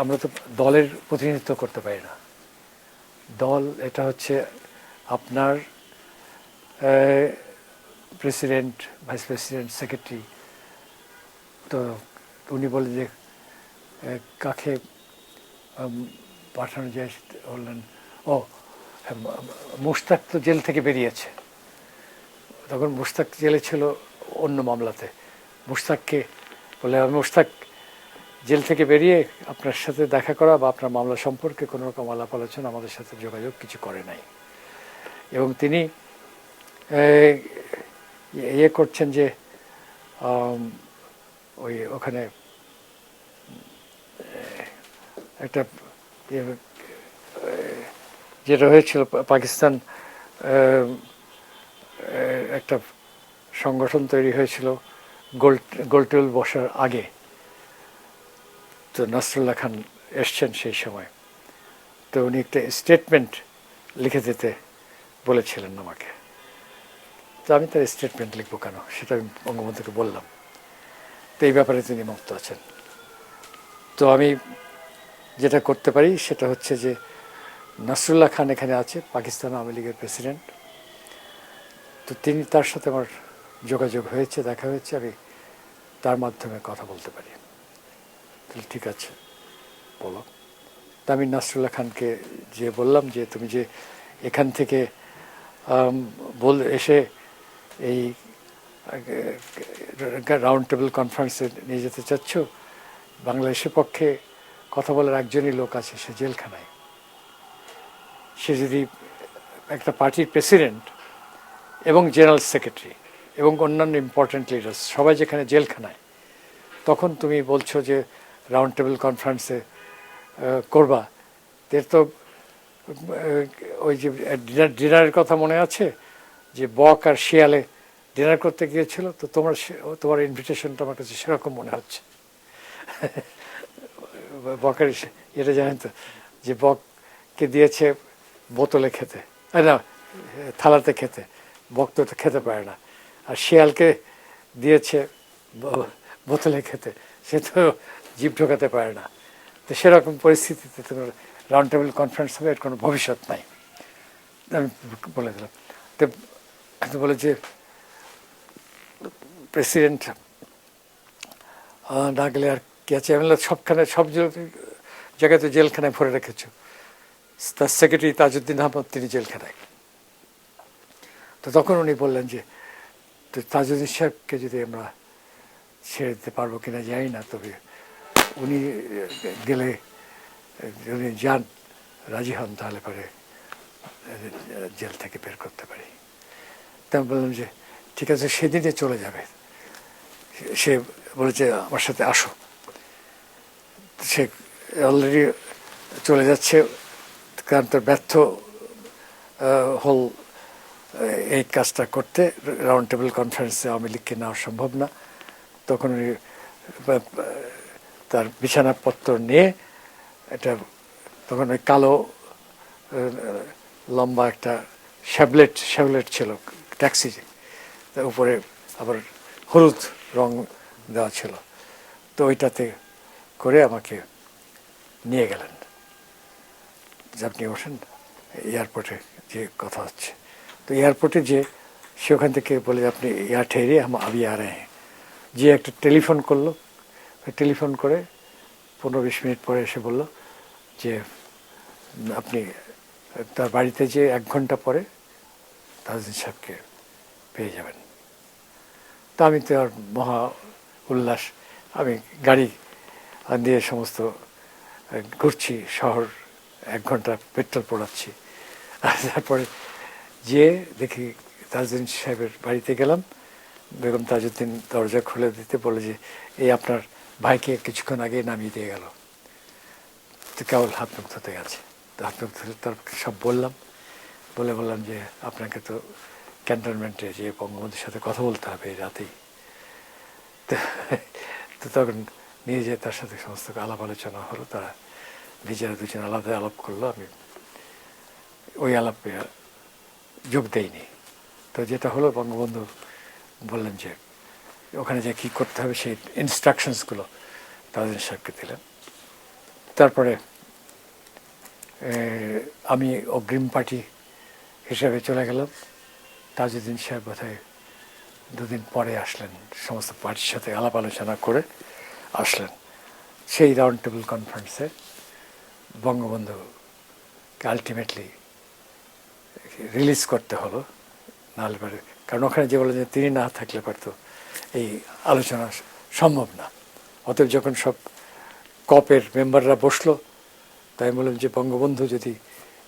আমরা তো দলের প্রতিনিধিত্ব করতে পারি না, দল এটা হচ্ছে আপনার প্রেসিডেন্ট, ভাইস প্রেসিডেন্ট, সেক্রেটারি। তো উনি বললেন যে কাকে পাঠানো যায়, বললেন ও মুশতাক তো জেল থেকে বেরিয়েছে। তখন মুশতাক জেলে ছিল অন্য মামলাতে। মুশতাককে বলে মুশতাক জেল থেকে বেরিয়ে আপনার সাথে দেখা করা বা আপনার মামলা সম্পর্কে কোনো রকম আলাপ আলোচনা আমাদের সাথে যোগাযোগ কিছু করে নাই। এবং তিনি ইয়ে করছেন যে ওখানে একটা যেটা হয়েছিল পাকিস্তান একটা সংগঠন তৈরি হয়েছিল গোলটেবিল বসার আগে। তো নাসরুল্লাহ খান এসছেন সেই সময়। তো উনি একটা স্টেটমেন্ট লিখে দিতে বলেছিলেন আমাকে। তো আমি তার স্টেটমেন্ট লিখবো কেন, সেটা আমি বঙ্গবন্ধুকে বললাম। তো এই ব্যাপারে তিনি মুক্ত আছেন। তো আমি যেটা করতে পারি সেটা হচ্ছে যে নাসরুল্লাহ খান এখানে আছে, পাকিস্তান আওয়ামী লীগের প্রেসিডেন্ট। তো তার সাথে আমার যোগাযোগ হয়েছে, দেখা হয়েছে, আমি তার মাধ্যমে কথা বলতে পারি। তাহলে ঠিক আছে বলো। তা আমি নাসরুল্লাহ খানকে যে বললাম যে তুমি যে এখান থেকে এসে এই রাউন্ড টেবিল কনফারেন্সে নিয়ে যেতে চাচ্ছ, বাংলাদেশের পক্ষে কথা বলার একজনই লোক আছে, সে জেলখানায়। সে যদি একটা পার্টির প্রেসিডেন্ট এবং জেনারেল সেক্রেটারি এবং অন্যান্য ইম্পর্ট্যান্ট লিডার্স সবাই যেখানে জেলখানায়, তখন তুমি বলছো যে রাউন্ড টেবিল কনফারেন্সে করবা। এর তো ওই যে ডিনারের কথা মনে আছে যে বক আর শিয়ালে ডিনার করতে গিয়েছিল, তো তোমার ইনভিটেশনটা আমার কাছে সেরকম মনে হচ্ছে। বকের এটা জানেন তো যে বককে দিয়েছে বোতলে খেতে, না থালাতে খেতে, বক তো খেতে পারে না। আর শিয়ালকে দিয়েছে বোতলে খেতে, সে তো জিভ ঢোকাতে পারে না। তো সেরকম পরিস্থিতিতে তোমার রাউন্ড টেবিল কনফারেন্স হবে, এর কোনো ভবিষ্যৎ নাই। আমি বলে দিলাম। তো বলে যে প্রেসিডেন্ট না গেলে আর কি আছে, আমি বললাম সবখানে সব জায়গায় তো জেলখানায় ভরে রেখেছো, তার সেক্রেটারি তাজউদ্দিন আহমদ তিনি জেলখানায়। তো তখন উনি বললেন যে তো তাজউদ্দিন সাহেবকে যদি আমরা ছেড়ে দিতে পারবো কিনা জানি না, তবে উনি গেলে যদি যান রাজি হন তাহলে পরে জেল থেকে বের করতে পারি। তা আমি বললাম যে ঠিক আছে সেদিনে চলে যাবে। সে বলেছে আমার সাথে আসো। সে অলরেডি চলে যাচ্ছে, কারণ তার ব্যর্থ হল এই কাজটা করতে। রাউন্ড টেবিল কনফারেন্সে আওয়ামী লীগকে নেওয়া সম্ভব না। তখন উনি তার বিছানাপত্র নিয়ে এটা, তখন ওই কালো লম্বা একটা শ্যাবলেট ছিল ট্যাক্সি, তার উপরে আবার হলুদ রং দেওয়া ছিল, তো ওইটাতে করে আমাকে নিয়ে গেলেন যে আপনি ওঠেন এয়ারপোর্টে যে কথা হচ্ছে। তো এয়ারপোর্টে যে সে ওখান থেকে বলে আপনি यहाँ ठहरिए हम अभी आ रहे हैं, যে একটা টেলিফোন করলো। টেলিফোন করে 15-20 মিনিট পরে এসে বলল যে আপনি তার বাড়িতে যে 1 ঘন্টা পরে তাজউদ্দিন সাহেবকে পেয়ে যাবেন। তা আমি তো আর মহা উল্লাস, আমি গাড়ি দিয়ে সমস্ত ঘুরছি শহর, 1 ঘন্টা পেট্রোল পোড়াচ্ছি। আর তারপরে যে দেখি তাজউদ্দিন সাহেবের বাড়িতে গেলাম, বেগম তাজউদ্দিন দরজা খুলে দিতে বলে যে এই আপনার ভাইকে কিছুক্ষণ আগে নামিয়ে দিয়ে গেল, তো কেবল হাত মুখ ধুতে গেছে। তো হাত মুখ ধুতে তার সব বললাম, বললাম যে আপনাকে তো ক্যান্টনমেন্টে যে বঙ্গবন্ধুর সাথে কথা বলতে হবে এই রাতেই। তো তখন নিয়ে যেয়ে তার সাথে সমস্ত আলাপ আলোচনা হলো, তারা নিজেরা দুজন আলাদা আলাপ করলো, আমি ওই আলাপে যোগ দেইনি। তো যেটা হলো বঙ্গবন্ধু বললেন যে ওখানে যে কী করতে হবে সেই ইনস্ট্রাকশনসগুলো তাজউদ্দিন সাহেবকে দিলেন। তারপরে আমি অগ্রিম পার্টি হিসেবে চলে গেলাম। তাজউদ্দিন সাহেব বোধহয় 2 দিন পরে আসলেন, সমস্ত পার্টির সাথে আলাপ আলোচনা করে আসলেন। সেই রাউন্ড টেবিল কনফারেন্সে বঙ্গবন্ধুকে আলটিমেটলি রিলিজ করতে হলো, নাহলে পরে, কারণ ওখানে যে বলে যে তিনি না থাকলে পারতো এই আলোচনা সম্ভব না। অতএব যখন সব কপের মেম্বাররা বসলো, তাই বললাম যে বঙ্গবন্ধু যদি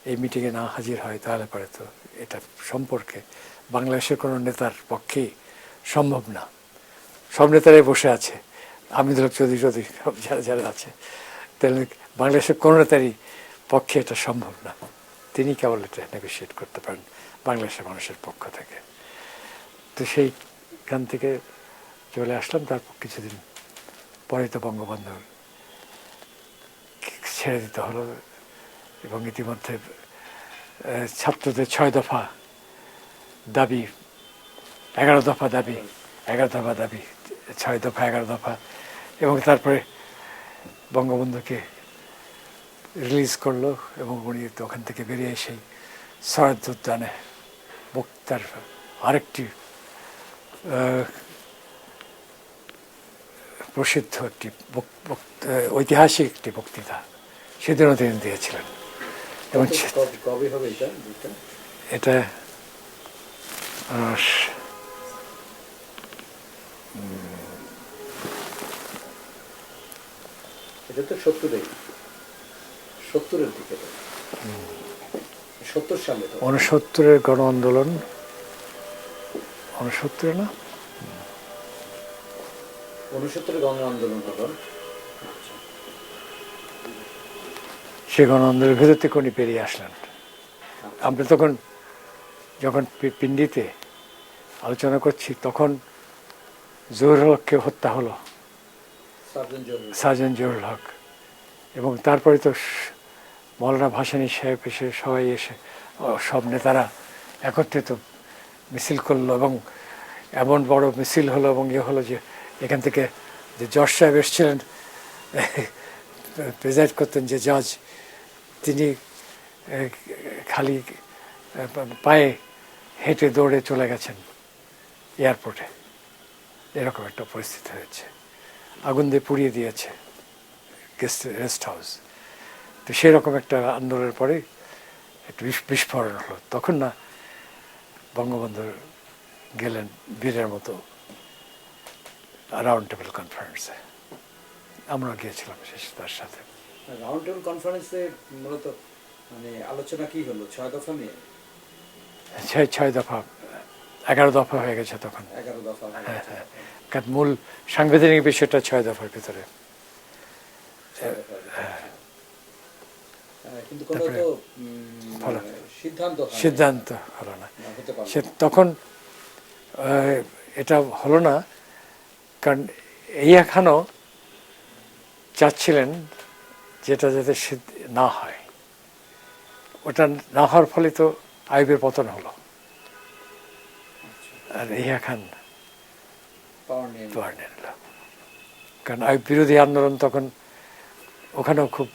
এই মিটিংয়ে না হাজির হয় তাহলে পরে তো এটা সম্পর্কে বাংলাদেশের কোনো নেতার পক্ষেই সম্ভব না। সব নেতারাই বসে আছে, আমিদুল হক চৌধুরী যারা যারা আছে, তাহলে বাংলাদেশের কোনো নেতারই পক্ষে এটা সম্ভব না। তিনি কেবল এটা নেগোশিয়েট করতে পারেন বাংলাদেশের মানুষের পক্ষ থেকে। তো সেইখান থেকে চলে আসলাম। তারপর কিছুদিন পরে তো বঙ্গবন্ধু ছেড়ে দিতে হলো, এবং ইতিমধ্যে ছাত্রদের 6 দফা দাবি, 11 দফা দাবি, 11 দফা দাবি, 6 দফা 11 দফা, এবং তারপরে বঙ্গবন্ধুকে রিলিজ করলো এবং উনি তো ওখান থেকে বেরিয়ে এসেই সরাদ উদ্যানে বক্তার আরেকটি প্রসিদ্ধ একটি ঐতিহাসিক একটি বক্তৃতা সেদিনও তিনি দিয়েছিলেন। এবং
কবে হবে
এটা
এটা তো 70-এর দিকে, 70 সালে,
69-এর গণ আন্দোলন, 69 না,
69-এর গণ আন্দোলন হলো।
সে গণ আন্দোলনের ভেতর থেকে উনি বেরিয়ে আসলেন। আমরা তখন যখন পিন্ডিতে আলোচনা করছি তখন জহুরুল হককে হত্যা হলো, সার্জেন্ট জহুরুল হক, এবং তারপরে তো মৌলানা ভাসানী সাহেব এসে সবাই এসে সব নেতারা একত্রিত মিছিল করলো, এবং এমন বড় মিছিল হলো এবং হলো যে এখান থেকে যে জজ সাহেব এসেছিলেন প্রেজাইড করতেন যে জজ, তিনি খালি পায়ে হেঁটে দৌড়ে চলে গেছেন এয়ারপোর্টে, এরকম একটা পরিস্থিতি হয়েছে। আগুন দিয়ে পুড়িয়ে দিয়েছে রেস্ট হাউস। তো সেরকম একটা আন্দোলনের পরে একটু বিস্ফোরণ হলো, তখন না বঙ্গবন্ধু গেলেন বীরের মতো রাউন্ড টেবিল কনফারেন্সে, আমরা গিয়েছিলাম তার সাথে।
রাউন্ড টেবিল কনফারেন্সে মূলত মানে আলোচনা কি হলো, 6 দফা নিয়ে?
6 দফা, 11 দফা হয়ে গেছে তখন।
11 দফা।
হ্যাঁ, কারণ মূল সাংবিধানিক বিষয়টা 6 দফার ভিতরে।
কিন্তু কোনো তো
সিদ্ধান্ত হলো না। সে তখন এটা হলো না, কারণ ইয়াহিয়া খানও চাচ্ছিলেন যেটা যাতে না হয়। ওটা না হওয়ার ফলে তো আইয়ুবের পতন হলো, আর ইয়াহিয়া খান পাওয়ার নিয়ে নিল। কারণ আইয়ুব বিরোধী আন্দোলন তখন ওখানেও খুব,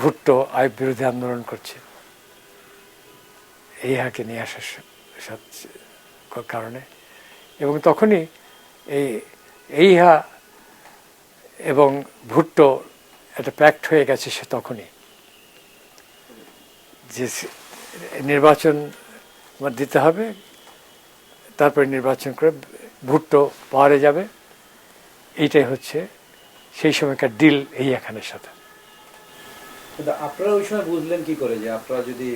ভুট্টো আইয়ুব বিরোধী আন্দোলন করছে ইয়াহিয়াকে নিয়ে আসার কারণে। এবং তখনই ইয়াহিয়া এবং ভুট্টো একটা প্যাক্ট হয়ে গেছে সে তখনই, যে নির্বাচন দিতে হবে, তারপরে নির্বাচন করে ভুট্টো পাওয়ারে যাবে। এইটাই হচ্ছে সেই সময়কার ডিল ইয়াহিয়া খানের সাথে।
কিন্তু আপনারা ওই সময় বুঝলেন কি করে যে আপনারা যদি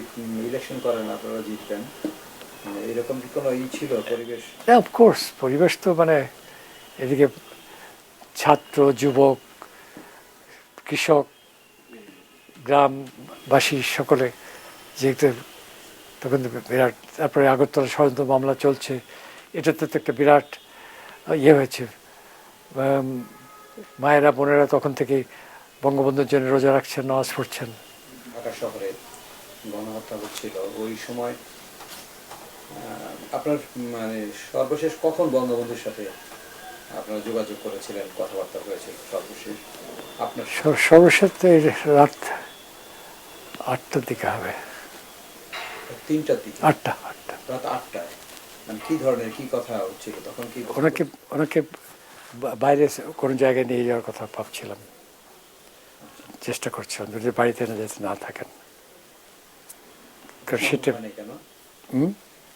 ইলেকশন করেন আপনারা জিতবেন? মানে এরকম কি কোনো ছিল পরিবেশ?
অফকোর্স পরিবেশ তো মানে এদিকে ছাত্র, যুবক, কৃষক, গ্রামবাসী সকলে যেহেতু তখন বিরাট, তারপরে আগরতলা ষড়যন্ত্র মামলা চলছে, এটাতে তো একটা বিরাট ইয়ে হয়েছে। মায়েরা বোনেরা তখন থেকেই বঙ্গবন্ধুর জন্য রোজা রাখছেন, নামাজ পড়ছেন।
ঢাকা শহরে গণহত্যা হচ্ছিল ওই সময়। আপনার মানে সর্বশেষ কখন বঙ্গবন্ধুর সাথে আপনারা যোগাযোগ করেছিলেন, কথাবার্তা হয়েছিল সর্বশেষ আপনার?
সর্বশেষ তো রাত 8টার দিকে হবে।
3টার দিকে?
8টা।
রাত 8টায়। মানে কি ধরনের কি কথা হচ্ছিল তখন? কি
ওনাকে বাইরে কোনো জায়গায় নিয়ে যাওয়ার কথা ভাবছিলাম, চেষ্টা করছিলাম যদি বাড়িতে না যেতে না থাকেন। কারণ সেটা
কেন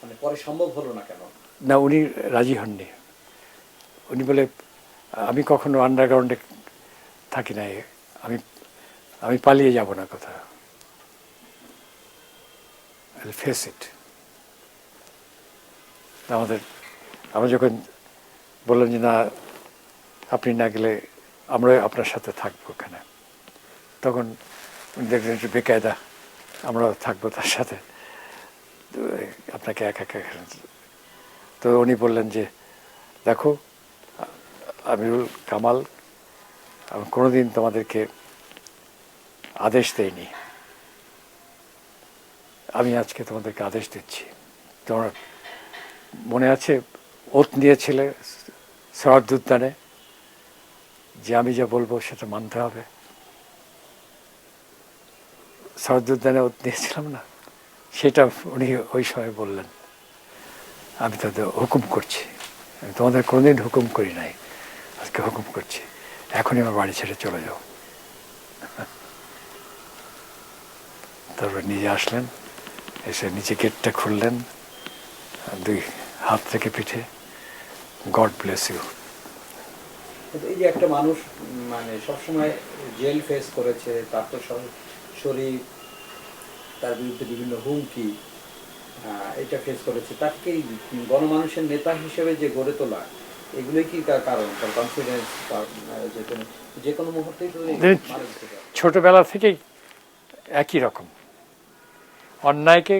মানে পরে সম্ভব হলো না কেন?
না, উনি রাজি হননি। উনি বলে আমি কখনো আন্ডারগ্রাউন্ডে থাকি নাই, আমি পালিয়ে যাব না কোথাও, ফেস ইট। আমরা যখন বললাম যে না, আপনি না গেলে আমরা আপনার সাথে থাকবো ওখানে, তখন উনি দেখলেন একটু বেকায়দা, আমরা থাকবো তার সাথে, আপনাকে একা একা। তো উনি বললেন যে দেখো আমিরুল কামাল, আমি কোনোদিন তোমাদেরকে আদেশ দেইনি, আমি আজকে তোমাদেরকে আদেশ দিচ্ছি। তোমার মনে আছে ওত নিয়েছিলে সরাদ উদ্যানে যে আমি যা বলবো সেটা মানতে হবে? সরাদ উদ্যানে ওত নিয়েছিলাম না, সেটা উনি ওই সময় বললেন আমি তাদের হুকুম করছি, আমি তোমাদের কোনোদিন হুকুম করি নাই, আজকে হুকুম করছি, এখনই আমার বাড়ি ছেড়ে চলে যাও। তারপর নিজে আসলেন, এসে নিচে গেটটা খুললেন, 2 হাত থেকে পিঠে, গড ব্লেস ইউ।
এই যে একটা মানুষ মানে সবসময় জেল ফেস করেছে, তার তো শরীর, তার বিরুদ্ধে বিভিন্ন হুমকি, এটা ফেস করেছে, তাকে গণমানুষের নেতা হিসেবে যে গড়ে তোলা, এগুলোই কি তার কারণ? তার কনফিডেন্স, যে কোনো মুহূর্তেই
ছোটবেলা থেকেই একই রকম, অন্যায়কে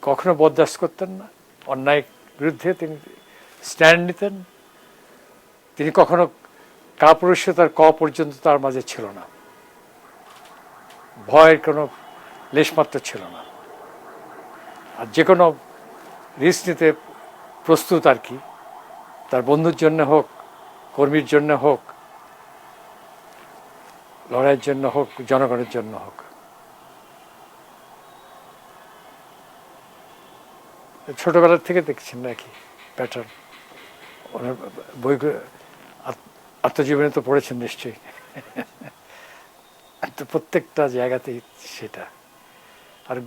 কখনো বরদাস্ত করতেন না, অন্যায়ের বিরুদ্ধে তিনি স্ট্যান্ড নিতেন। তিনি কখনো কাপুরুষতার পর্যন্ত তার মাঝে ছিল না, ভয়ের কোনো লেশমাত্র ছিল না, আর যে কোনো রিস্ক নিতে প্রস্তুত আর কি, তার বন্ধুর জন্য হোক, কর্মীর জন্য হোক, লড়াইয়ের জন্য হোক, জনগণের জন্য হোক। ছোটবেলার থেকে দেখছেন নাকি প্যাটার্ন ওনার বইগুলো, আত্মজীবনে তো পড়েছেন নিশ্চয়ই। তো প্রত্যেকটা জায়গাতেই সেটা। আর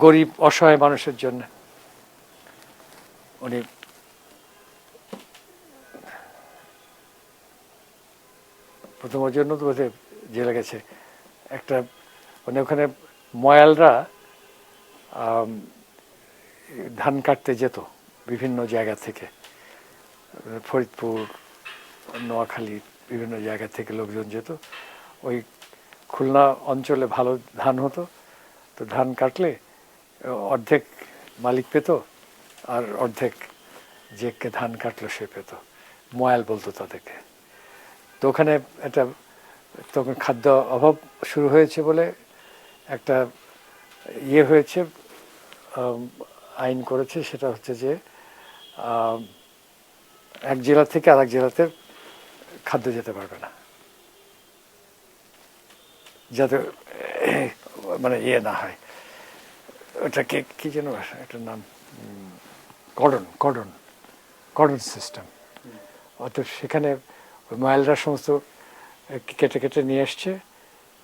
গরিব অসহায় মানুষের জন্য উনি প্রথমের জন্য তো বোধহয় জেলে গেছে একটা, মানে ওখানে ময়ালরা ধান কাটতে যেত বিভিন্ন জায়গা থেকে, ফরিদপুর, নোয়াখালী, বিভিন্ন জায়গা থেকে লোকজন যেত। ওই খুলনা অঞ্চলে ভালো ধান হতো, তো ধান কাটলে অর্ধেক মালিক পেত, আর অর্ধেক যে ধান কাটলো সে পেত। ময়াল বলতো তাদেরকে। তো ওখানে একটা তখন খাদ্য অভাব শুরু হয়েছে বলে একটা ইয়ে হয়েছে, আইন করেছে, সেটা হচ্ছে যে এক জেলা থেকে আরেক জেলাতে খাদ্য যেতে পারবে না, যাতে মানে ইয়ে না হয়। ওটাকে কি যেন একটা নাম, কর্ডন কর্ডন কর্ডন সিস্টেম। অর্থাৎ সেখানে ময়ালরা সমস্ত কেটে কেটে নিয়ে আসছে,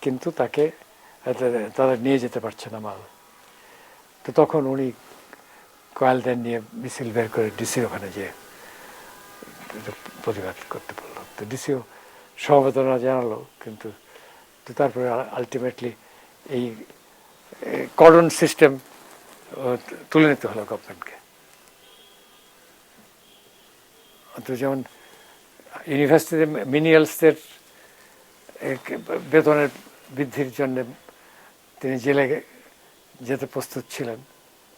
কিন্তু তাকে তারা নিয়ে যেতে পারছে না মাল। তো তখন উনি কয়েলদের নিয়ে মিছিল বের করে ডিসির ওখানে যেয়ে প্রতিবাদ করতে পারলো। তো ডিসিও সমবেদনা জানালো, কিন্তু তো তারপরে আলটিমেটলি এই কর্ডন সিস্টেম তুলে নিতে হলো গভর্নমেন্টকে। তো যেমন ইউনিভার্সিটিতে মিনিয়ালসদের বেতনের বৃদ্ধির জন্য তিনি জেলে যেতে প্রস্তুত ছিলেন,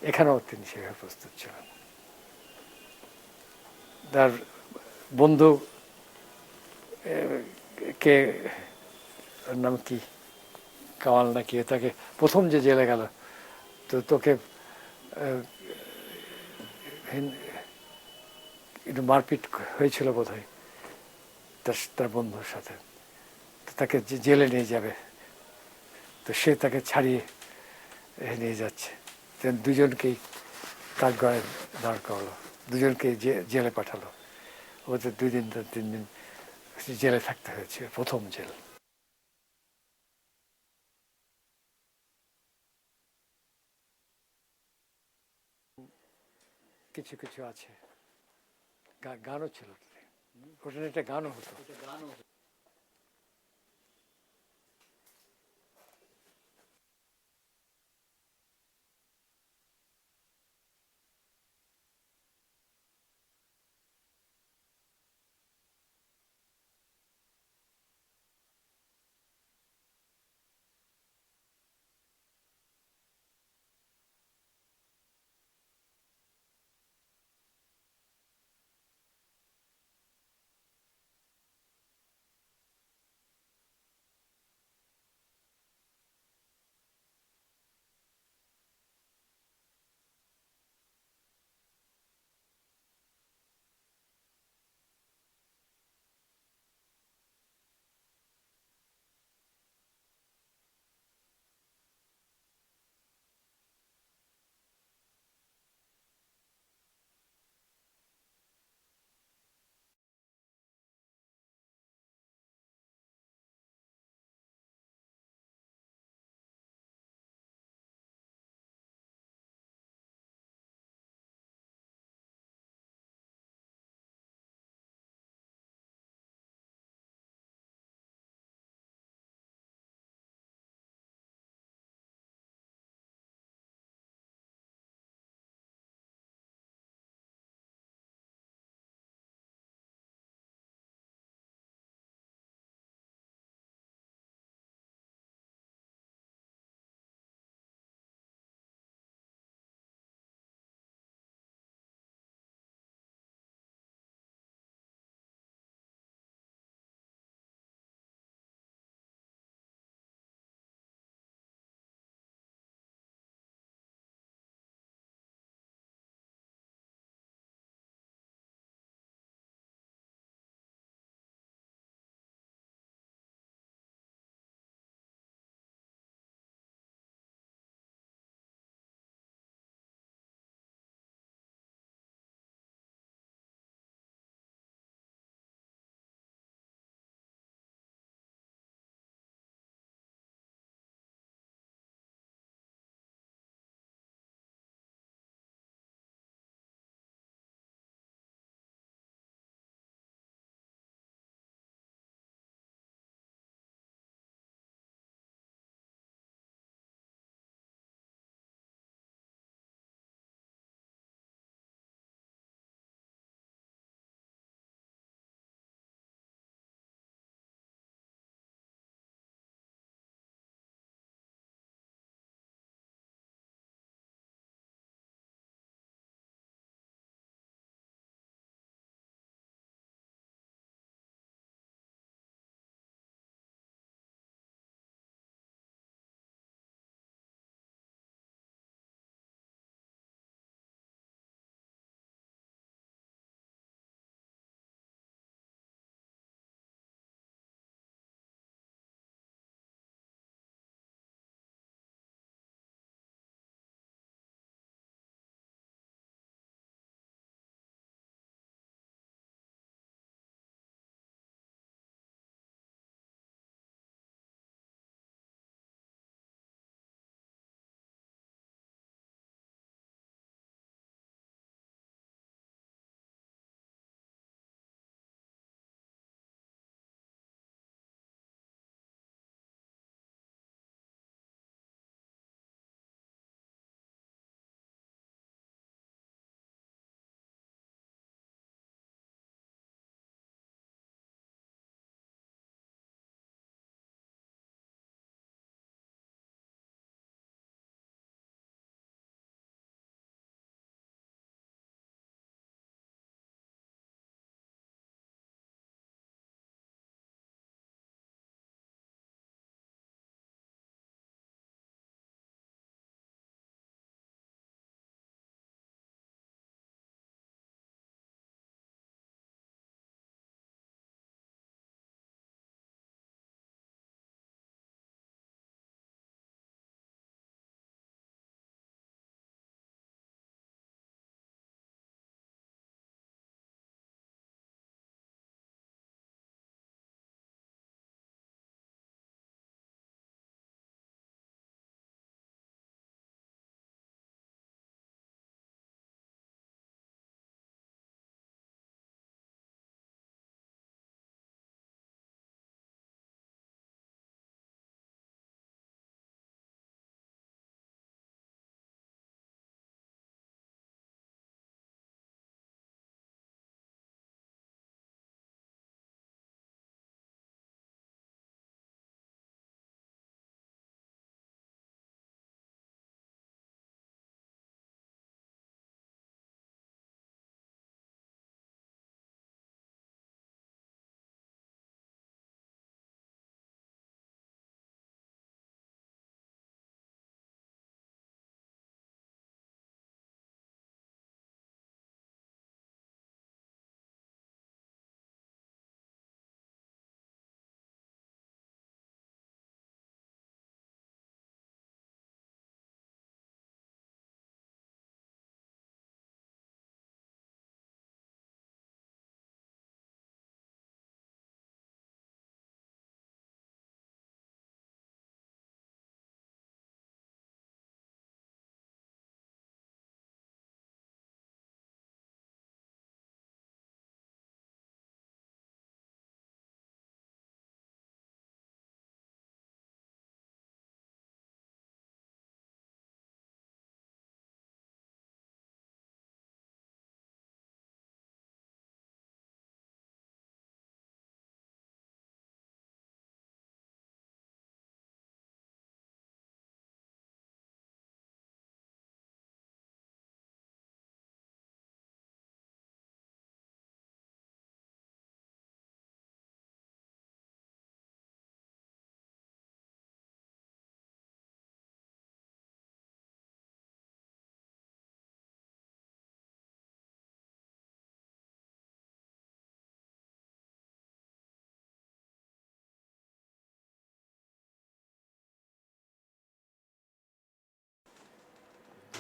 এখানেও তিনি সেভাবে প্রস্তুত ছিলেন। তার বন্ধু কে, নাম কি, কামাল নাকি, তাকে প্রথম যে জেলে গেল, তো তোকে একটু মারপিট হয়েছিল বোধ হয় তার বন্ধুর সাথে, তাকে জেলে নিয়ে যাবে, তো সে তাকে ছাড়িয়ে নিয়ে যাচ্ছে। দুজনকেই কাঠগড়ায় দাঁড় করালো, দুজনকে জেলে পাঠালো। ওদের 2 দিন 3 দিন জেলে থাকতে হয়েছে, প্রথম জেল। কিছু কিছু আছে, গানও ছিল, ওটা একটা গানও হতো।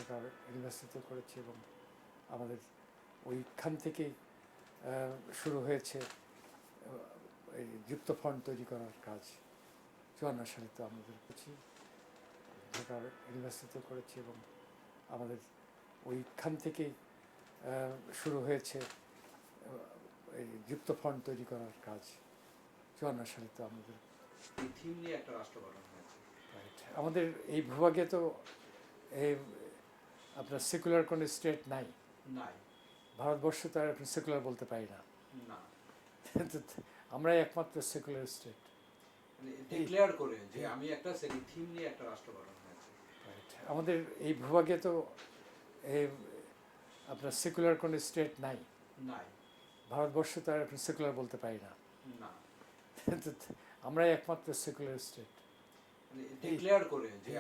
ঢাকার ইউনিভার্সিটিতে করেছি এবং আমাদের ওইখান থেকেই শুরু হয়েছে এই যুক্ত ফ্রন্ট তৈরি করার কাজ। 54 সালে তো আমাদের করছি, ঢাকার ইউনিভার্সিটিতে করেছি এবং আমাদের ওইখান থেকেই শুরু হয়েছে এই যুক্ত ফ্রন্ট তৈরি করার কাজ। 54 সালে তো আমাদের
এই থিম নিয়ে একটা রাষ্ট্র গঠন হয়েছে।
রাইট। আমাদের এই ভূভাগে তো এই আপনার সেকুলার কোনো স্টেট নাই।
নাই।
ভারতবর্ষ তো আর এখন সেকুলার বলতে পারি না।
না,
আমরাই একমাত্র সেকুলার স্টেট।
মানে ডিক্লেয়ার করে যে আমি একটা থিম নিয়ে একটা রাষ্ট্র গঠন হয়েছে।
রাইট। আমাদের এই ভূভাগে তো এই আপনার সেকুলার কোনো স্টেট নাই।
নাই।
ভারতবর্ষ তো আর এখন সেকুলার বলতে পারি না।
না,
আমরাই একমাত্র সেকুলার স্টেট।
মানে ডিক্লেয়ার করে যে